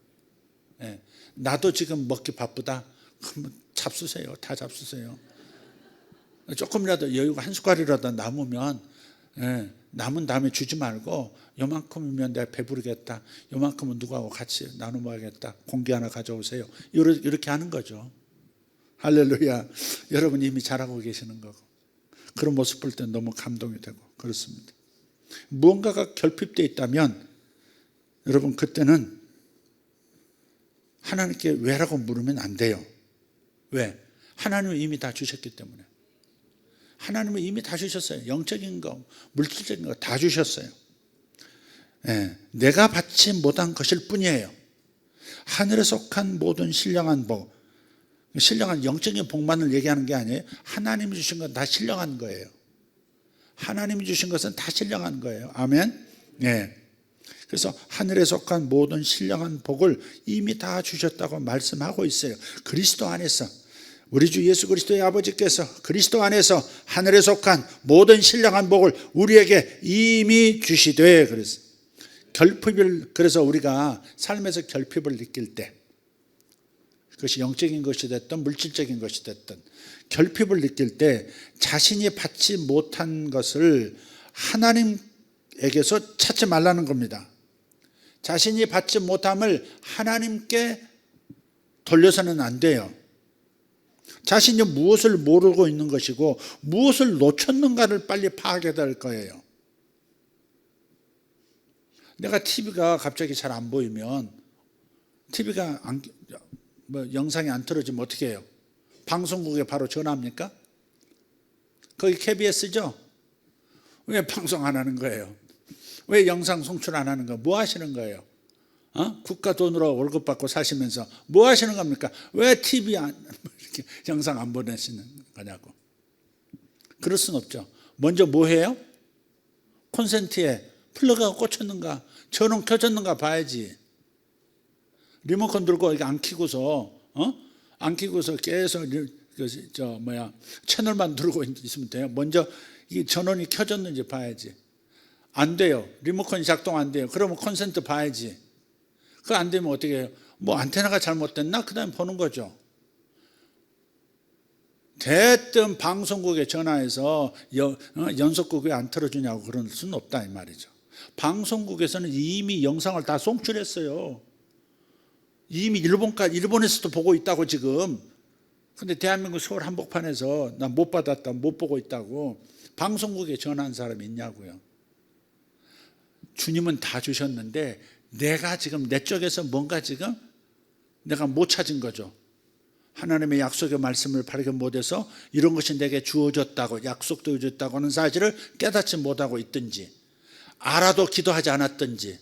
나도 지금 먹기 바쁘다. 그러면 잡수세요. 다 잡수세요. 조금이라도 여유가 한 숟갈이라도 남으면 남은 다음에 주지 말고 요만큼이면 내가 배부르겠다, 요만큼은 누구하고 같이 나눠 먹어야겠다, 공기 하나 가져오세요, 이렇게 하는 거죠. 할렐루야. 여러분이 이미 잘하고 계시는 거고 그런 모습 볼 때 너무 감동이 되고 그렇습니다. 무언가가 결핍되어 있다면 여러분 그때는 하나님께 왜라고 물으면 안 돼요. 왜? 하나님은 이미 다 주셨기 때문에. 하나님은 이미 다 주셨어요. 영적인 거, 물질적인 거 다 주셨어요. 내가 받지 못한 것일 뿐이에요. 하늘에 속한 모든 신령한 복, 신령한 영적인 복만을 얘기하는 게 아니에요. 하나님이 주신 건 다 신령한 거예요. 하나님이 주신 것은 다 신령한 거예요. 아멘. 그래서 하늘에 속한 모든 신령한 복을 이미 다 주셨다고 말씀하고 있어요. 그리스도 안에서, 우리 주 예수 그리스도의 아버지께서 그리스도 안에서 하늘에 속한 모든 신령한 복을 우리에게 이미 주시되, 그래서 우리가 삶에서 결핍을 느낄 때, 그것이 영적인 것이 됐든 물질적인 것이 됐든 결핍을 느낄 때 자신이 받지 못한 것을 하나님에게서 찾지 말라는 겁니다. 자신이 받지 못함을 하나님께 돌려서는 안 돼요. 자신이 무엇을 모르고 있는 것이고 무엇을 놓쳤는가를 빨리 파악해야 될 거예요. 내가 TV가 갑자기 잘 안 보이면, TV가 영상이 안 틀어지면 어떻게 해요? 방송국에 바로 전화합니까? 거기 KBS죠? 왜 방송 안 하는 거예요? 왜 영상 송출 안 하는 거예요? 뭐 하시는 거예요? 국가 돈으로 월급 받고 사시면서 뭐 하시는 겁니까? 왜 TV 이렇게 영상 안 보내시는 거냐고. 그럴 수는 없죠. 먼저 뭐 해요? 콘센트에 플러그가 꽂혔는가, 전원 켜졌는가 봐야지. 리모컨 들고 이렇게 안 켜고서 안 켜고서 계속 채널만 누르고 있으면 돼요? 먼저 이 전원이 켜졌는지 봐야지. 안 돼요. 리모컨이 작동 안 돼요. 그러면 콘센트 봐야지. 그거 안 되면 어떻게 해요? 뭐 안테나가 잘못됐나? 그 다음에 보는 거죠. 대뜸 방송국에 전화해서 연속극 왜 안 틀어주냐고 그럴 수는 없다 이 말이죠. 방송국에서는 이미 영상을 다 송출했어요. 이미 일본에서도 보고 있다고 지금. 근데 대한민국 서울 한복판에서 나 못 받았다, 못 보고 있다고 방송국에 전화한 사람이 있냐고요. 주님은 다 주셨는데 내가 지금 내 쪽에서 뭔가 지금 내가 못 찾은 거죠. 하나님의 약속의 말씀을 바르게 못해서 이런 것이 내게 주어졌다고, 약속도 주어졌다고 하는 사실을 깨닫지 못하고 있든지, 알아도 기도하지 않았든지,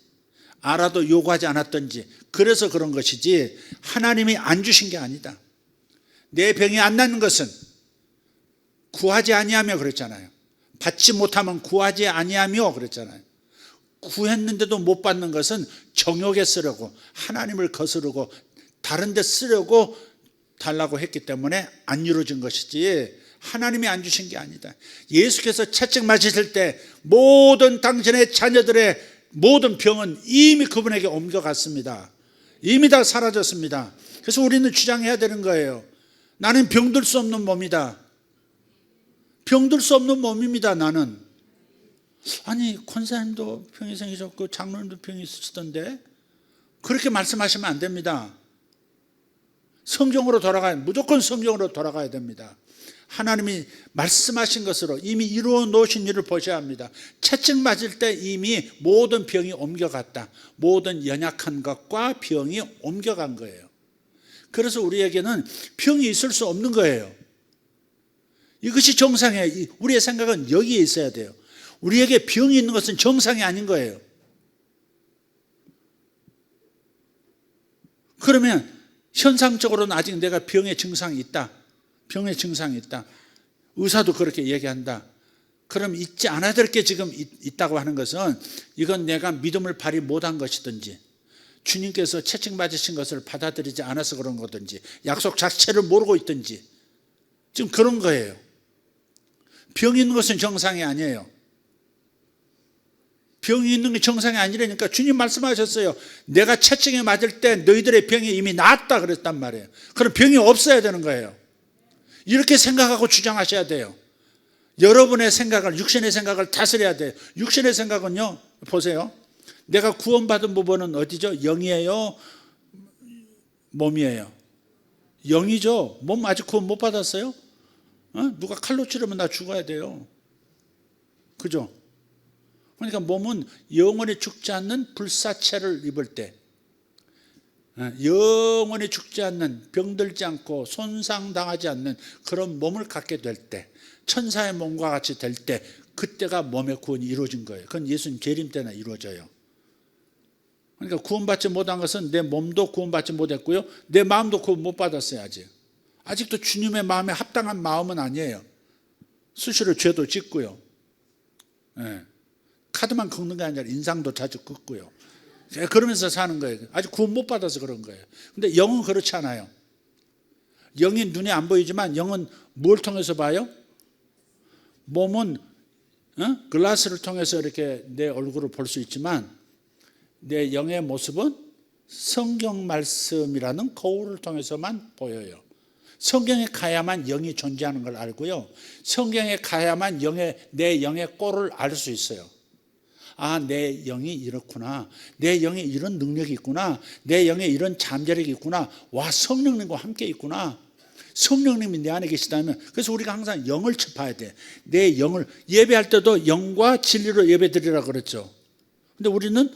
알아도 요구하지 않았든지, 그래서 그런 것이지 하나님이 안 주신 게 아니다. 내 병이 안 낫는 것은 구하지 아니하며 그랬잖아요. 받지 못하면 구하지 아니하며 그랬잖아요. 구했는데도 못 받는 것은 정욕에 쓰려고, 하나님을 거스르고 다른 데 쓰려고 달라고 했기 때문에 안 이루어진 것이지 하나님이 안 주신 게 아니다. 예수께서 채찍 맞으실 때 모든 당신의 자녀들의 모든 병은 이미 그분에게 옮겨갔습니다. 이미 다 사라졌습니다. 그래서 우리는 주장해야 되는 거예요. 나는 병들 수 없는 몸이다. 병들 수 없는 몸입니다. 나는. 아니 권사님도 병이 생기셨고 장로님도 병이 있으시던데 그렇게 말씀하시면 안 됩니다. 성경으로 무조건 성경으로 돌아가야 됩니다. 하나님이 말씀하신 것으로 이미 이루어 놓으신 일을 보셔야 합니다. 채찍 맞을 때 이미 모든 병이 옮겨갔다. 모든 연약한 것과 병이 옮겨간 거예요. 그래서 우리에게는 병이 있을 수 없는 거예요. 이것이 정상이에요. 우리의 생각은 여기에 있어야 돼요. 우리에게 병이 있는 것은 정상이 아닌 거예요. 그러면 현상적으로는 아직 내가 병의 증상이 있다. 병의 증상이 있다. 의사도 그렇게 얘기한다. 그럼 있지 않아야 될 게 지금 있다고 하는 것은 이건 내가 믿음을 발휘 못한 것이든지 주님께서 채찍 맞으신 것을 받아들이지 않아서 그런 거든지 약속 자체를 모르고 있든지 지금 그런 거예요. 병이 있는 것은 정상이 아니에요. 병이 있는 게 정상이 아니라니까 주님 말씀하셨어요. 내가 채찍에 맞을 때 너희들의 병이 이미 나았다 그랬단 말이에요. 그럼 병이 없어야 되는 거예요. 이렇게 생각하고 주장하셔야 돼요. 여러분의 생각을, 육신의 생각을 다스려야 돼요. 육신의 생각은요, 보세요. 내가 구원받은 부분은 어디죠? 영이에요? 몸이에요? 영이죠. 몸 아직 구원 못 받았어요? 누가 칼로 찌르면 나 죽어야 돼요. 그죠? 그러니까 몸은 영원히 죽지 않는 불사체를 입을 때, 영원히 죽지 않는, 병들지 않고 손상당하지 않는 그런 몸을 갖게 될 때, 천사의 몸과 같이 될 때, 그때가 몸의 구원이 이루어진 거예요. 그건 예수님 재림 때나 이루어져요. 그러니까 구원받지 못한 것은 내 몸도 구원받지 못했고요, 내 마음도 구원 못 받았어요. 아직도 주님의 마음에 합당한 마음은 아니에요. 수시로 죄도 짓고요, 카드만 긁는 게 아니라 인상도 자주 긁고요. 그러면서 사는 거예요. 아직 구원 못 받아서 그런 거예요. 근데 영은 그렇지 않아요. 영이 눈에 안 보이지만 영은 뭘 통해서 봐요? 몸은 글라스를 통해서 이렇게 내 얼굴을 볼 수 있지만 내 영의 모습은 성경 말씀이라는 거울을 통해서만 보여요. 성경에 가야만 영이 존재하는 걸 알고요, 성경에 가야만 내 영의 꼴을 알 수 있어요. 아, 내 영이 이렇구나. 내 영에 이런 능력이 있구나. 내 영에 이런 잠재력이 있구나. 와, 성령님과 함께 있구나. 성령님이 내 안에 계시다면, 그래서 우리가 항상 영을 짚어야 돼. 내 영을, 예배할 때도 영과 진리로 예배드리라고 그랬죠. 근데 우리는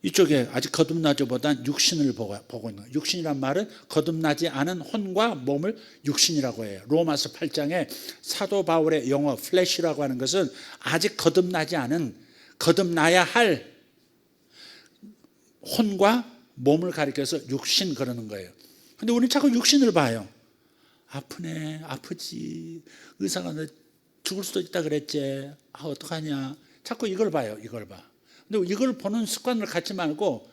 이쪽에 아직 거듭나기보단 육신을 보고 있는 거예요. 육신이란 말은 거듭나지 않은 혼과 몸을 육신이라고 해요. 로마서 8장에 사도 바울의 영어 플래시라고 하는 것은 아직 거듭나지 않은, 거듭나야 할 혼과 몸을 가리켜서 육신 그러는 거예요. 근데 우리는 자꾸 육신을 봐요. 아프네, 아프지, 의사가 너 죽을 수도 있다 그랬지, 어떡하냐, 자꾸 이걸 봐요. 이걸 봐. 근데 이걸 보는 습관을 갖지 말고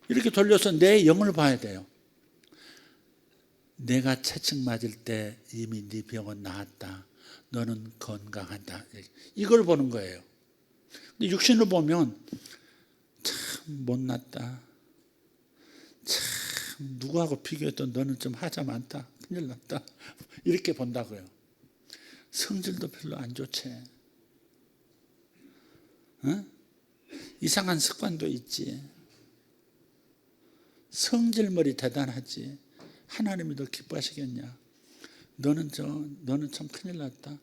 이렇게 돌려서 내 영을 봐야 돼요. 내가 채찍 맞을 때 이미 네 병은 나았다. 너는 건강하다. 이걸 보는 거예요. 근데 육신을 보면 참 못났다. 참 누구하고 비교해도 너는 좀 하자 많다. 큰일 났다. 이렇게 본다고요. 성질도 별로 안 좋지. 어? 이상한 습관도 있지. 성질머리 대단하지. 하나님이 더 기뻐하시겠냐. 너는 참 큰일 났다.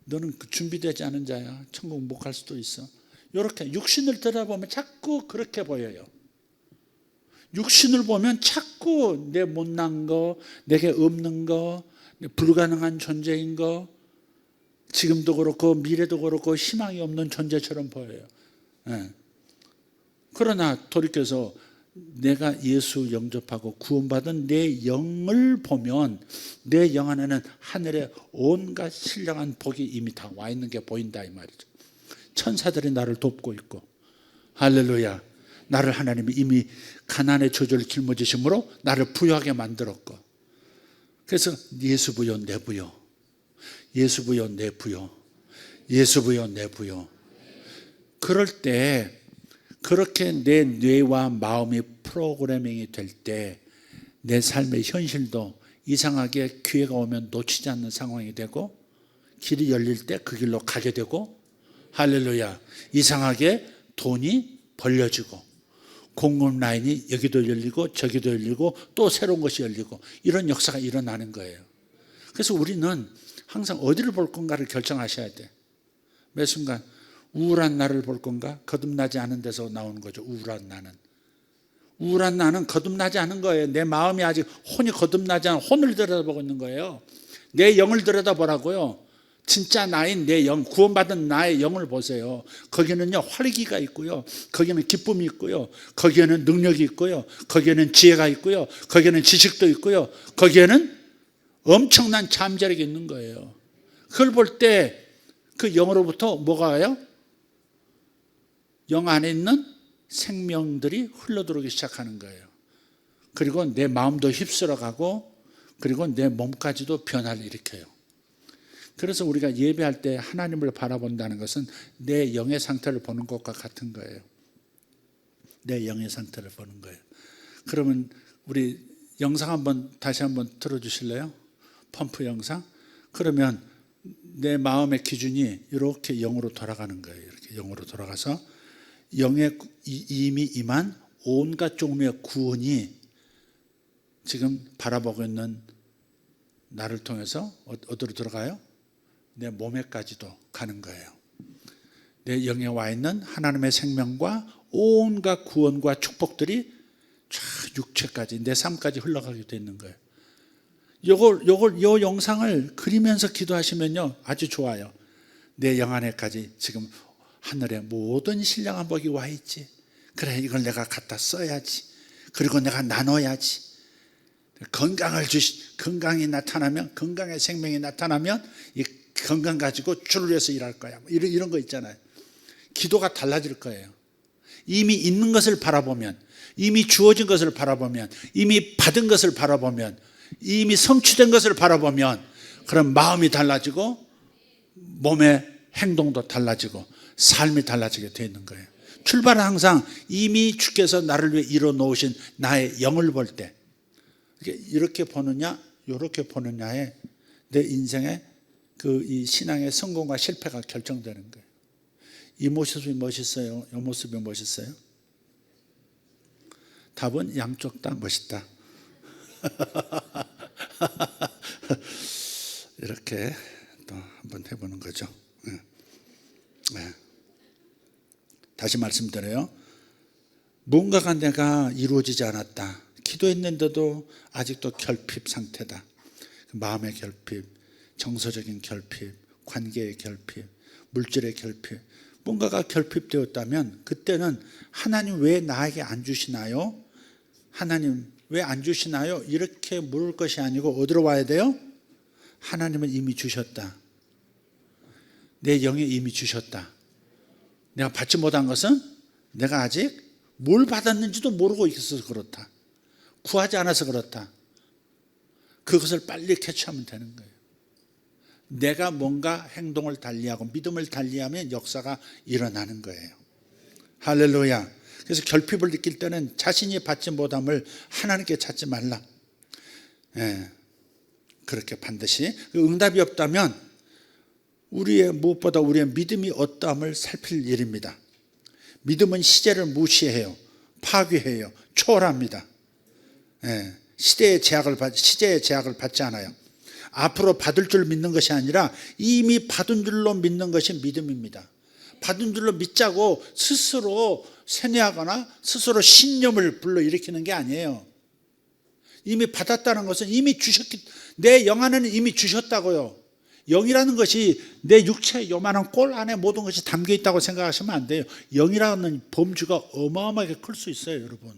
너는 준비되지 않은 자야. 천국 못 갈 수도 있어. 이렇게 육신을 들여다보면 자꾸 그렇게 보여요. 육신을 보면 자꾸 내 못난 거, 내게 없는 거, 불가능한 존재인 거, 지금도 그렇고 미래도 그렇고 희망이 없는 존재처럼 보여요. 네. 그러나 돌이켜서 내가 예수 영접하고 구원받은 내 영을 보면 내 영 안에는 하늘의 온갖 신령한 복이 이미 다 와 있는 게 보인다 이 말이죠. 천사들이 나를 돕고 있고, 할렐루야. 나를 하나님이 이미 가난의 저주를 짊어지심으로 나를 부유하게 만들었고, 그래서 예수 부여 내 부여, 예수 부여 내 부여, 예수 부여 내 부여. 그럴 때 그렇게 내 뇌와 마음이 프로그래밍이 될 때 내 삶의 현실도 이상하게 기회가 오면 놓치지 않는 상황이 되고, 길이 열릴 때 그 길로 가게 되고, 할렐루야. 이상하게 돈이 벌려지고, 공급 라인이 여기도 열리고 저기도 열리고 또 새로운 것이 열리고, 이런 역사가 일어나는 거예요. 그래서 우리는 항상 어디를 볼 건가를 결정하셔야 돼. 매 순간 우울한 나를 볼 건가? 거듭나지 않은 데서 나오는 거죠. 우울한 나는. 우울한 나는 거듭나지 않은 거예요. 내 마음이 아직 혼이 거듭나지 않은 혼을 들여다보고 있는 거예요. 내 영을 들여다보라고요. 진짜 나인 내 영, 구원받은 나의 영을 보세요. 거기는요 활기가 있고요, 거기는 기쁨이 있고요, 거기에는 능력이 있고요, 거기에는 지혜가 있고요, 거기에는 지식도 있고요, 거기에는 엄청난 잠재력이 있는 거예요. 그걸 볼 때 그 영으로부터 뭐가 와요? 영 안에 있는 생명들이 흘러들어오기 시작하는 거예요. 그리고 내 마음도 휩쓸어가고, 그리고 내 몸까지도 변화를 일으켜요. 그래서 우리가 예배할 때 하나님을 바라본다는 것은 내 영의 상태를 보는 것과 같은 거예요. 내 영의 상태를 보는 거예요. 그러면 우리 영상 다시 한번 틀어주실래요? 펌프 영상. 그러면 내 마음의 기준이 이렇게 영으로 돌아가는 거예요. 이렇게 영으로 돌아가서 영의 이미 임한 온갖 종류의 구원이 지금 바라보고 있는 나를 통해서 어디로 들어가요? 내 몸에까지도 가는 거예요. 내 영에 와 있는 하나님의 생명과 온갖 구원과 축복들이 쫙 육체까지, 내 삶까지 흘러가게 돼 있는 거예요. 요 영상을 그리면서 기도하시면요 아주 좋아요. 내 영 안에까지 지금 하늘의 모든 신령한 복이 와 있지. 그래, 이걸 내가 갖다 써야지. 그리고 내가 나눠야지. 건강이 나타나면, 건강의 생명이 나타나면 이 건강 가지고 주를 위해서 일할 거야. 이런 거 있잖아요. 기도가 달라질 거예요. 이미 있는 것을 바라보면, 이미 주어진 것을 바라보면, 이미 받은 것을 바라보면, 이미 성취된 것을 바라보면, 그럼 마음이 달라지고 몸의 행동도 달라지고 삶이 달라지게 되어 있는 거예요. 출발은 항상 이미 주께서 나를 위해 이뤄놓으신 나의 영을 볼 때, 이렇게 보느냐 이렇게 보느냐에 내 인생의 이 신앙의 성공과 실패가 결정되는 거예요. 이 모습이 멋있어요? 이 모습이 멋있어요? 답은 양쪽 다 멋있다. 이렇게 또 한번 해보는 거죠. 네. 다시 말씀드려요. 뭔가가 내가 이루어지지 않았다. 기도했는데도 아직도 결핍 상태다. 마음의 결핍, 정서적인 결핍, 관계의 결핍, 물질의 결핍, 뭔가가 결핍되었다면 그때는 하나님 왜 나에게 안 주시나요? 하나님 왜 안 주시나요? 이렇게 물을 것이 아니고 어디로 와야 돼요? 하나님은 이미 주셨다. 내 영에 이미 주셨다. 내가 받지 못한 것은 내가 아직 뭘 받았는지도 모르고 있어서 그렇다. 구하지 않아서 그렇다. 그것을 빨리 캐치하면 되는 거예요. 내가 뭔가 행동을 달리하고 믿음을 달리하면 역사가 일어나는 거예요. 할렐루야. 그래서 결핍을 느낄 때는 자신이 받지 못함을 하나님께 찾지 말라. 그렇게 반드시 응답이 없다면 무엇보다 우리의 믿음이 어떠함을 살필 일입니다. 믿음은 시제를 무시해요. 파괴해요. 초월합니다. 시제의 제약을 받지 않아요. 앞으로 받을 줄 믿는 것이 아니라 이미 받은 줄로 믿는 것이 믿음입니다. 받은 줄로 믿자고 스스로 세뇌하거나 스스로 신념을 불러일으키는 게 아니에요. 이미 받았다는 것은 이미 내 영 안에는 이미 주셨다고요. 영이라는 것이 내 육체 요만한 꼴 안에 모든 것이 담겨 있다고 생각하시면 안 돼요. 영이라는 범주가 어마어마하게 클 수 있어요, 여러분.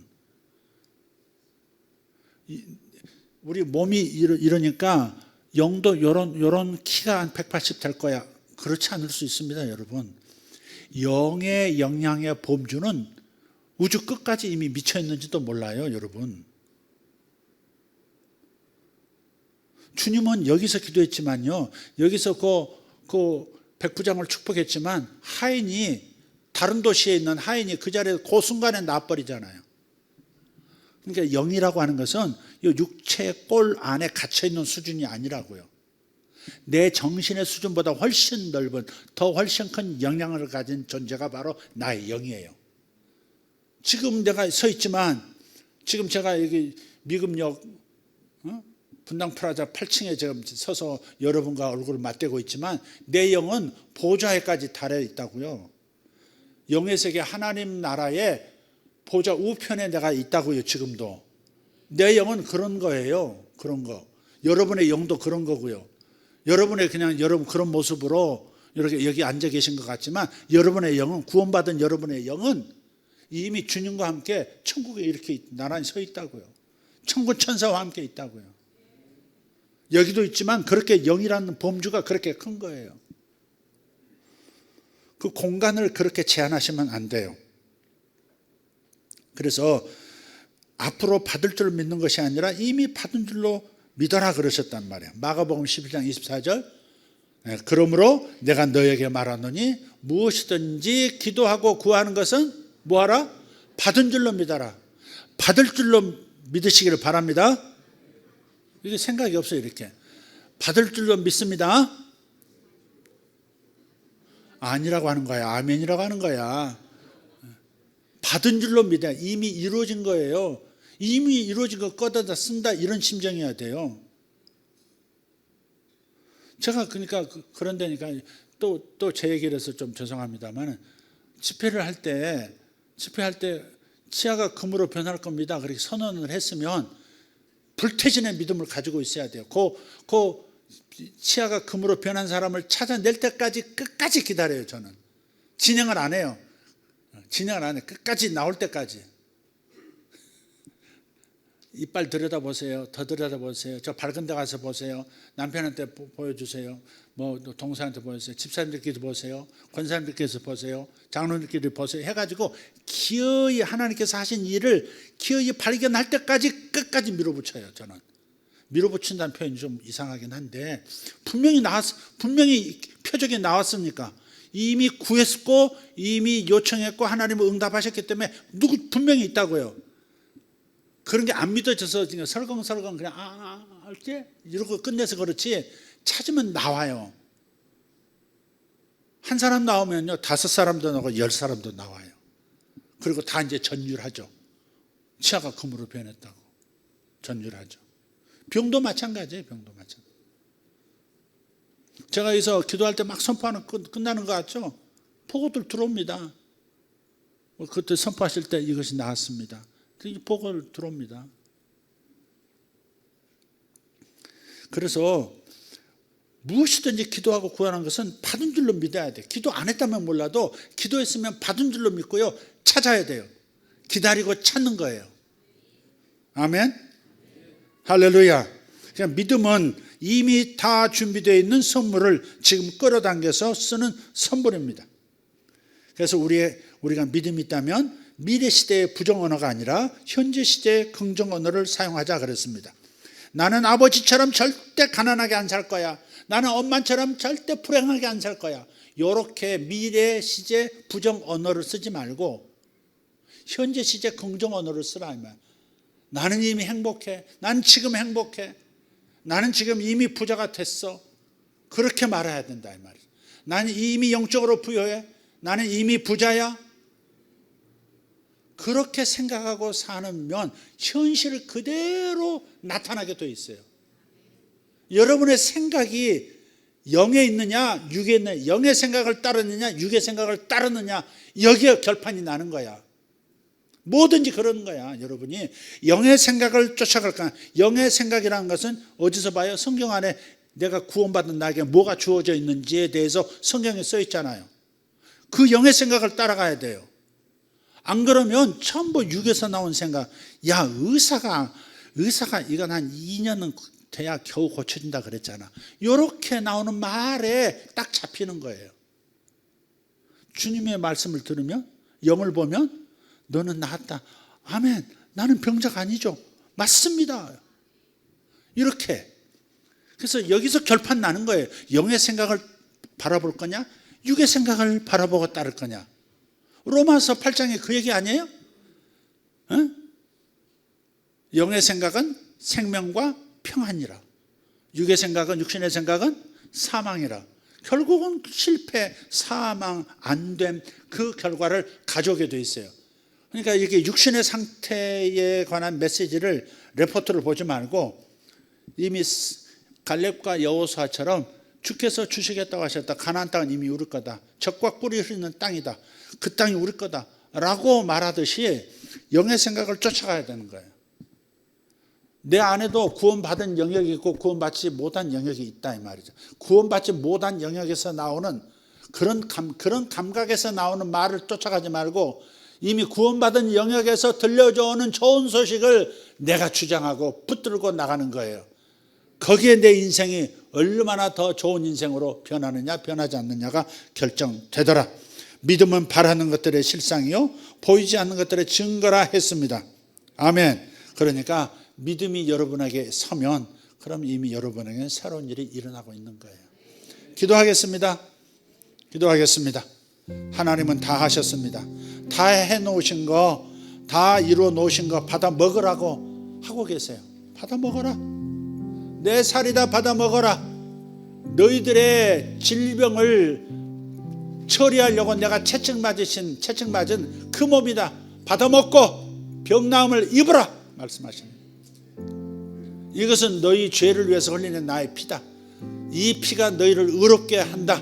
우리 몸이 이러니까 영도 요런 키가 한 180 될 거야. 그렇지 않을 수 있습니다, 여러분. 영의 영향의 범주는 우주 끝까지 이미 미쳐 있는지도 몰라요, 여러분. 주님은 여기서 기도했지만요, 여기서 그 백부장을 축복했지만 다른 도시에 있는 하인이 그 자리에 그 순간에 나버리잖아요. 그러니까 영이라고 하는 것은 이 육체의 꼴 안에 갇혀 있는 수준이 아니라고요. 내 정신의 수준보다 훨씬 넓은, 훨씬 큰 영향을 가진 존재가 바로 나의 영이에요. 지금 내가 서 있지만, 지금 제가 여기 미금역 분당 프라자 8층에 지금 서서 여러분과 얼굴을 맞대고 있지만 내 영은 보좌에까지 달해 있다고요. 영의 세계 하나님 나라의 보좌 우편에 내가 있다고요. 지금도 내 영은 그런 거예요. 그런 거. 여러분의 영도 그런 거고요. 여러분의 여러분 그런 모습으로 이렇게 여기 앉아 계신 것 같지만 여러분의 영은, 구원받은 여러분의 영은 이미 주님과 함께 천국에 이렇게 나란히 서 있다고요. 천군 천사와 함께 있다고요. 여기도 있지만 그렇게 영이라는 범주가 그렇게 큰 거예요. 그 공간을 그렇게 제한하시면 안 돼요. 그래서 앞으로 받을 줄 믿는 것이 아니라 이미 받은 줄로 믿어라 그러셨단 말이에요. 마가복음 11장 24절. 그러므로 내가 너에게 말하노니 무엇이든지 기도하고 구하는 것은 뭐하라? 받은 줄로 믿어라. 받을 줄로 믿으시기를 바랍니다. 이게 생각이 없어요. 이렇게 받을 줄로 믿습니다. 아니라고 하는 거야. 아멘이라고 하는 거야. 받은 줄로 믿어야 이미 이루어진 거예요. 이미 이루어진 거 꺼내다 쓴다, 이런 심정이어야 돼요. 제가 그러니까 그런데니까 또 제 얘기를 해서 좀 죄송합니다만, 집회를 할 때 치아가 금으로 변할 겁니다. 그렇게 선언을 했으면 불태진의 믿음을 가지고 있어야 돼요. 그 치아가 금으로 변한 사람을 찾아낼 때까지 끝까지 기다려요. 저는 진행을 안 해요. 끝까지 나올 때까지. 이빨 들여다보세요. 더 들여다보세요. 저 밝은 데 가서 보세요. 남편한테 보여주세요. 뭐 동생한테 보여주세요. 집사님들끼리 보세요. 권사님들께서 보세요. 장로님들끼리 보세요. 해가지고 기어이 하나님께서 하신 일을 기어이 발견할 때까지 끝까지 밀어붙여요. 저는 밀어붙인다는 표현이 좀 이상하긴 한데, 분명히 표적이 나왔으니까, 이미 구했고 이미 요청했고 하나님은 응답하셨기 때문에 분명히 있다고요. 그런 게 안 믿어져서 그냥 설렁설렁 그냥 할게 이러고 끝내서 그렇지, 찾으면 나와요. 한 사람 나오면요 5사람도 나오고 10사람도 나와요. 그리고 다 이제 전율하죠. 치아가 금으로 변했다고 전율하죠. 병도 마찬가지예요. 병도 마찬가지. 제가 여기서 기도할 때 막 선포하는 끝나는 거 같죠? 보고들 들어옵니다. 그때 선포하실 때 이것이 나왔습니다. 보고를 들어옵니다. 그래서 무엇이든지 기도하고 구하는 것은 받은 줄로 믿어야 돼요. 기도 안 했다면 몰라도 기도했으면 받은 줄로 믿고요, 찾아야 돼요. 기다리고 찾는 거예요. 아멘. 할렐루야. 그냥 믿음은 이미 다 준비되어 있는 선물을 지금 끌어당겨서 쓰는 선물입니다. 그래서 우리가 믿음이 있다면 미래 시대의 부정 언어가 아니라 현재 시대의 긍정 언어를 사용하자 그랬습니다. 나는 아버지처럼 절대 가난하게 안 살 거야. 나는 엄마처럼 절대 불행하게 안 살 거야. 이렇게 미래 시제 부정 언어를 쓰지 말고 현재 시제 긍정 언어를 쓰라 이 말. 나는 이미 행복해. 나는 지금 행복해. 나는 지금 이미 부자가 됐어. 그렇게 말해야 된다 이 말이죠. 나는 이미 영적으로 부여해. 나는 이미 부자야. 그렇게 생각하고 사면 현실을 그대로 나타나게 돼 있어요. 여러분의 생각이 영에 있느냐 육에 있느냐, 영의 생각을 따르느냐 육의 생각을 따르느냐, 여기에 결판이 나는 거야. 뭐든지 그런 거야. 여러분이 영의 생각을 쫓아갈 거야. 영의 생각이라는 것은 어디서 봐요? 성경 안에 내가 구원받은 나에게 뭐가 주어져 있는지에 대해서 성경에 써 있잖아요. 그 영의 생각을 따라가야 돼요. 안 그러면 전부 육에서 나온 생각, 야 의사가 이건 한 2년은 돼야 겨우 고쳐진다 그랬잖아. 이렇게 나오는 말에 딱 잡히는 거예요. 주님의 말씀을 들으면, 영을 보면 너는 나았다. 아멘. 나는 병자가 아니죠. 맞습니다. 이렇게. 그래서 여기서 결판 나는 거예요. 영의 생각을 바라볼 거냐, 육의 생각을 바라보고 따를 거냐. 로마서 8장에 그 얘기 아니에요? 영의 생각은 생명과 평안이라, 육의 생각은, 육신의 생각은 사망이라. 결국은 실패, 사망, 안됨, 그 결과를 가져오게 돼 있어요. 그러니까 이게 육신의 상태에 관한 메시지를, 레포트를 보지 말고 이미 갈렙과 여호수아처럼 주께서 주시겠다고 하셨다. 가나안 땅은 이미 우리 거다. 젖과 꿀이 흐르는 땅이다. 그 땅이 우리 거다 라고 말하듯이 영의 생각을 쫓아가야 되는 거예요. 내 안에도 구원받은 영역이 있고 구원받지 못한 영역이 있다 이 말이죠. 구원받지 못한 영역에서 나오는 그런 감각에서 나오는 말을 쫓아가지 말고 이미 구원받은 영역에서 들려오는 좋은 소식을 내가 주장하고 붙들고 나가는 거예요. 거기에 내 인생이 얼마나 더 좋은 인생으로 변하느냐 변하지 않느냐가 결정되더라. 믿음은 바라는 것들의 실상이요 보이지 않는 것들의 증거라 했습니다. 아멘. 그러니까 믿음이 여러분에게 서면 그럼 이미 여러분에게는 새로운 일이 일어나고 있는 거예요. 기도하겠습니다. 하나님은 다 하셨습니다. 다 해놓으신 거, 다 이루어 놓으신 거 받아 먹으라고 하고 계세요. 받아 먹어라. 내 살이다 받아 먹어라. 너희들의 질병을 처리하려고 내가 채찍 맞은 그 몸이다. 받아 먹고 병나음을 입어라 말씀하십니다. 이것은 너희 죄를 위해서 흘리는 나의 피다. 이 피가 너희를 의롭게 한다.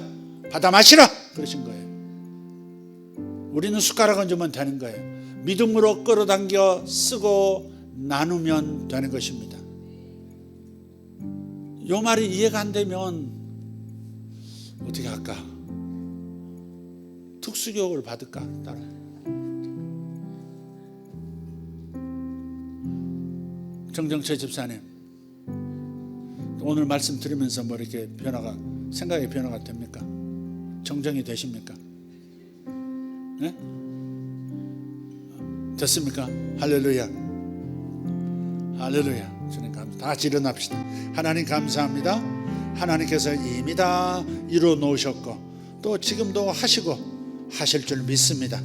받아 마시라 그러신 거예요. 우리는 숟가락을 주면 되는 거예요. 믿음으로 끌어당겨 쓰고 나누면 되는 것입니다. 이 말이 이해가 안 되면 어떻게 할까? 특수교육을 받을까? 따라. 정정철 집사님, 오늘 말씀 들으면서 뭐 이렇게 생각의 변화가 됩니까? 정정이 되십니까? 네? 됐습니까? 할렐루야. 주님 감사합니다. 다 같이 일어납시다. 하나님 감사합니다. 하나님께서 이미 다 이루어 놓으셨고 또 지금도 하시고 하실 줄 믿습니다.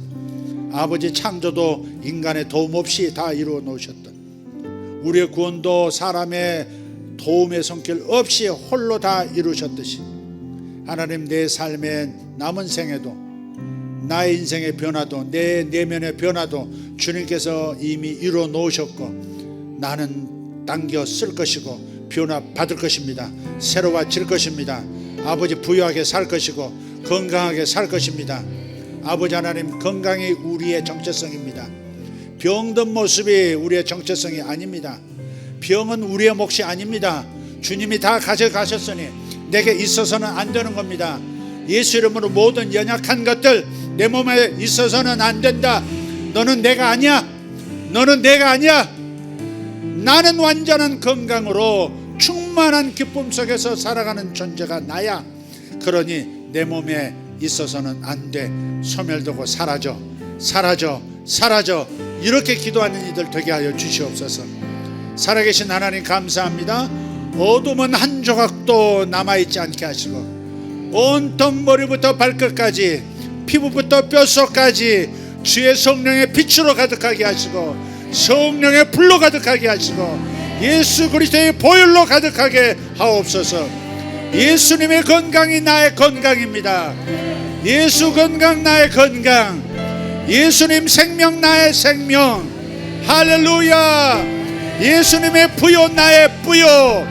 아버지 창조도 인간의 도움 없이 다 이루어 놓으셨던 우리의 구원도 사람의 도움의 손길 없이 홀로 다 이루셨듯이 하나님 내 삶의 남은 생에도 나의 인생의 변화도 내 내면의 변화도 주님께서 이미 이루어 놓으셨고 나는 당겨 쓸 것이고 변화 받을 것입니다. 새로워질 것입니다. 아버지 부유하게 살 것이고 건강하게 살 것입니다. 아버지 하나님 건강이 우리의 정체성입니다. 병든 모습이 우리의 정체성이 아닙니다. 병은 우리의 몫이 아닙니다. 주님이 다 가져가셨으니 내게 있어서는 안 되는 겁니다. 예수 이름으로 모든 연약한 것들 내 몸에 있어서는 안 된다. 너는 내가 아니야. 나는 완전한 건강으로 충만한 기쁨 속에서 살아가는 존재가 나야. 그러니 내 몸에 있어서는 안 돼. 소멸되고 사라져. 사라져 이렇게 기도하는 이들 되게 하여 주시옵소서. 살아계신 하나님 감사합니다. 어둠은 한 조각도 남아있지 않게 하시고 온통 머리부터 발끝까지 피부부터 뼛속까지 주의 성령의 빛으로 가득하게 하시고 성령의 불로 가득하게 하시고 예수 그리스도의 보혈로 가득하게 하옵소서. 예수님의 건강이 나의 건강입니다. 예수 건강 나의 건강, 예수님 생명 나의 생명. 할렐루야. 예수님의 부요 나의 부요,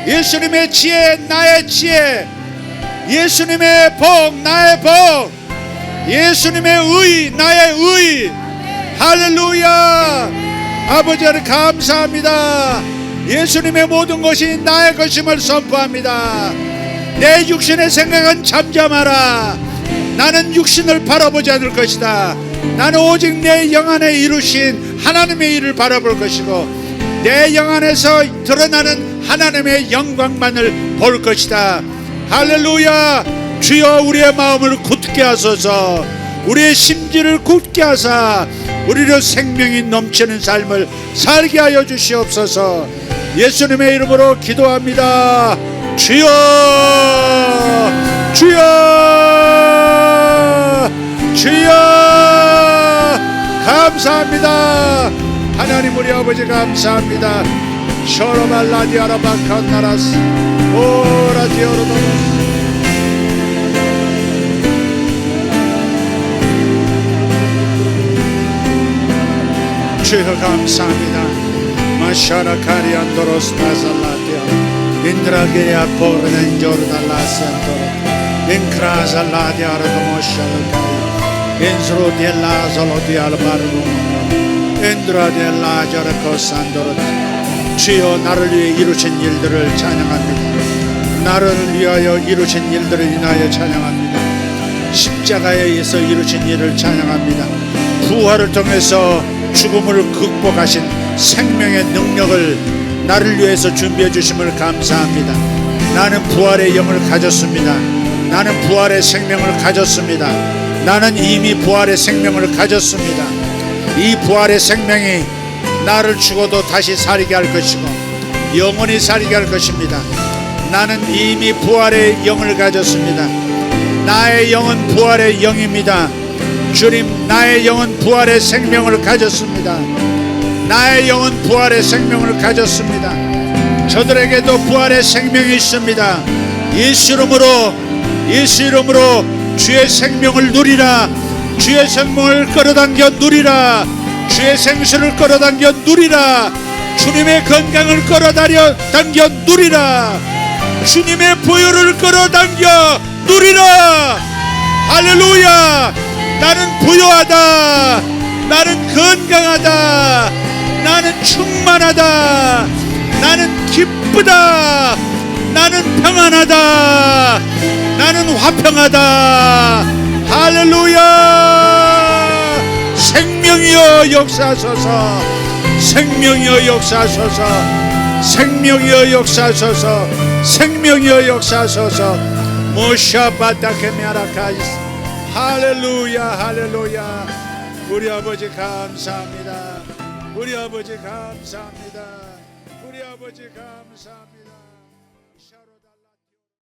예수님의 지혜 나의 지혜, 예수님의 복 나의 복, 예수님의 의 나의 의. 할렐루야. 아버지 하나님 감사합니다. 예수님의 모든 것이 나의 것임을 선포합니다. 내 육신의 생각은 잠잠하라. 나는 육신을 바라보지 않을 것이다. 나는 오직 내 영 안에 이루신 하나님의 일을 바라볼 것이고 내 영 안에서 드러나는 하나님의 영광만을 볼 것이다. 할렐루야. 주여 우리의 마음을 굳게 하소서. 우리의 심지를 굳게 하사 우리로 생명이 넘치는 삶을 살게 하여 주시옵소서. 예수님의 이름으로 기도합니다. 주여 주여 주여. 감사합니다. 하나님 우리 아버지 감사합니다. 쇼로발라디아라바칸나라스 오라디오로도스. 주여 감사합니다. 마샤라카리안도로스 나살라디아 인드라게야 포르넨 조르달라산도로 인크라살라디아라도모샤라카리 인스로디엘라살로디알바르노 엔드라디엘라자라코산도로. 주여 나를 위해 이루신 일들을 찬양합니다. 나를 위하여 이루신 일들을 인하여 찬양합니다. 십자가에서 이루신 일을 찬양합니다. 부활을 통해서 죽음을 극복하신 생명의 능력을 나를 위해서 준비해 주심을 감사합니다. 나는 부활의 영을 가졌습니다. 나는 부활의 생명을 가졌습니다. 나는 이미 부활의 생명을 가졌습니다. 이 부활의 생명이 나를 죽어도 다시 살게 할 것이고 영원히 살게 할 것입니다. 나는 이미 부활의 영을 가졌습니다. 나의 영은 부활의 영입니다. 주님, 나의 영은 부활의 생명을 가졌습니다. 나의 영은 부활의 생명을 가졌습니다. 저들에게도 부활의 생명이 있습니다. 예수 이름으로 주의 생명을 누리라. 주의 생명을 끌어당겨 누리라. 주의 생수를 끌어당겨 누리라. 주님의 건강을 끌어당겨 누리라. 주님의 부유를 끌어당겨 누리라. 할렐루야. 나는 부유하다. 나는 건강하다. 나는 충만하다. 나는 기쁘다. 나는 평안하다. 나는 화평하다. 할렐루야. 생명이여 역사하소서. 생명이여 역사하소서. 생명이여 역사하소서. 생명이여 역사하소서. 모샤바다케미아라카이스. 할렐루야. 할렐루야. 우리 아버지 감사합니다. 우리 아버지 감사합니다. 우리 아버지 감사합니다.